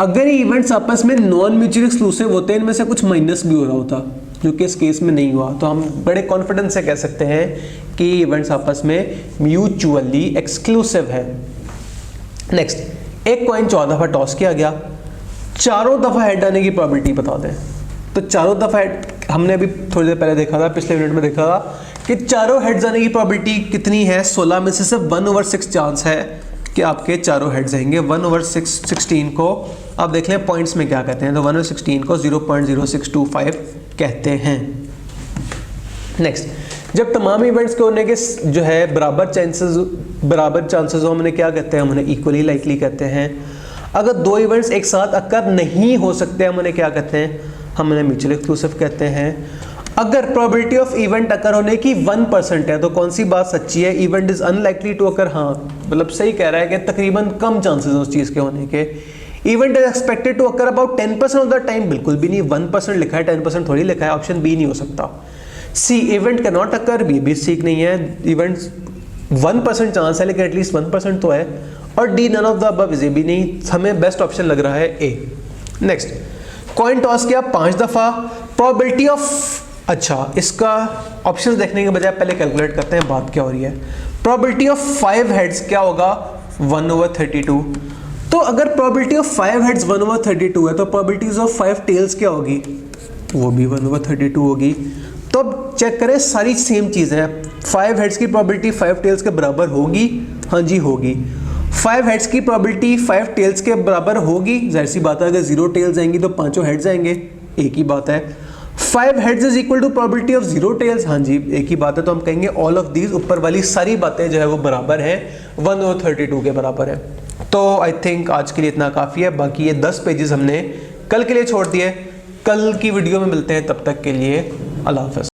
अगर ये इवेंट्स आपस में नॉन म्यूचुअली एक्सक्लूसिव होते हैं, इनमें से कुछ माइनस भी हो रहा होता, जो कि इस केस में नहीं हुआ, तो हम बड़े कॉन्फिडेंस से कह सकते हैं कि इवेंट्स आपस में म्यूचुअली एक्सक्लूसिव है। नेक्स्ट, एक कॉइन 14 दफा टॉस किया गया, चारों दफा हेड आने की प्रोबेबिलिटी बता दें। तो चारों दफा हेड हमने अभी थोड़ी देर पहले देखा था, पिछले मिनट में देखा था कि चारों हेड्स आने की प्रोबेबिलिटी कितनी है? 16 में से सिर्फ 1/6 चांस है कि आपके चारों हेड्स आएंगे। 1/16 को आप देख लें पॉइंट्स में क्या कहते हैं, तो 1/16 को 0.0625 कहते हैं। नेक्स्ट, जब तमाम इवेंट्स के होने के जो है बराबर चांसेस हो, हमने क्या कहते हैं, हम उन्हें इक्वली लाइकली कहते हैं। अगर दो इवेंट्स एक साथ अकर नहीं हो सकते, हम उन्हें क्या कहते हैं, हम उन्हें म्यूचुअली एक्सक्लूसिव कहते हैं। अगर प्रोबेबिलिटी ऑफ इवेंट अकर होने की 1% है तो कौन सी बात सच्ची है, event is unlikely to occur, हाँ मतलब सही कह रहा है कि तकरीबन कम चांसेस हैं उस चीज़ के होने के। Event is expected to occur about 10% of the time, बिल्कुल भी नहीं, 1% लिखा है, 10% थोड़ी लिखा है, ऑप्शन बी नहीं हो सकता। सी इवेंट कैन नॉट अकर, भी ठीक नहीं है, इवेंट्स 1% चांस है लेकिन एटलीस्ट 1% तो है। और D none of the above is भी नहीं, हमें बेस्ट ऑप्शन लग रहा है ए। नेक्स्ट, कॉइन टॉस किया 5 दफा, प्रोबेबिलिटी ऑफ, अच्छा इसका ऑप्शंस देखने के बजाय पहले कैलकुलेट करते हैं बात क्या हो रही है। प्रोबेबिलिटी ऑफ 5 हेड्स क्या होगा, 1/32। तो अगर प्रोबेबिलिटी ऑफ 5 हेड्स 1/32 है तो प्रोबेबिलिटीज ऑफ 5 टेल्स क्या होगी, वो भी 1/32 होगी। तो अब चेक करें, सारी सेम चीज़ है। 5 हेड्स की प्रोबेबिलिटी 5 टेल्स के बराबर होगी, हाँ जी होगी। 5 हेड्स की प्रोबेबिलिटी 5 टेल्स के बराबर होगी, जाहिर सी बात है, अगर 0 टेल्स आएंगी तो 5 हेड्स आएंगे, एक ही बात है। 5 heads is equal to probability of 0 tails, हाँ जी एक ही बात है। तो हम कहेंगे ऑल ऑफ दीज, ऊपर वाली सारी बातें जो है वो बराबर है, 1/32 के बराबर है। तो आई थिंक आज के लिए इतना काफ़ी है, बाकी ये 10 पेजेस हमने कल के लिए छोड़ दिए। कल की वीडियो में मिलते हैं, तब तक के लिए अल्लाह हाफ़िज़।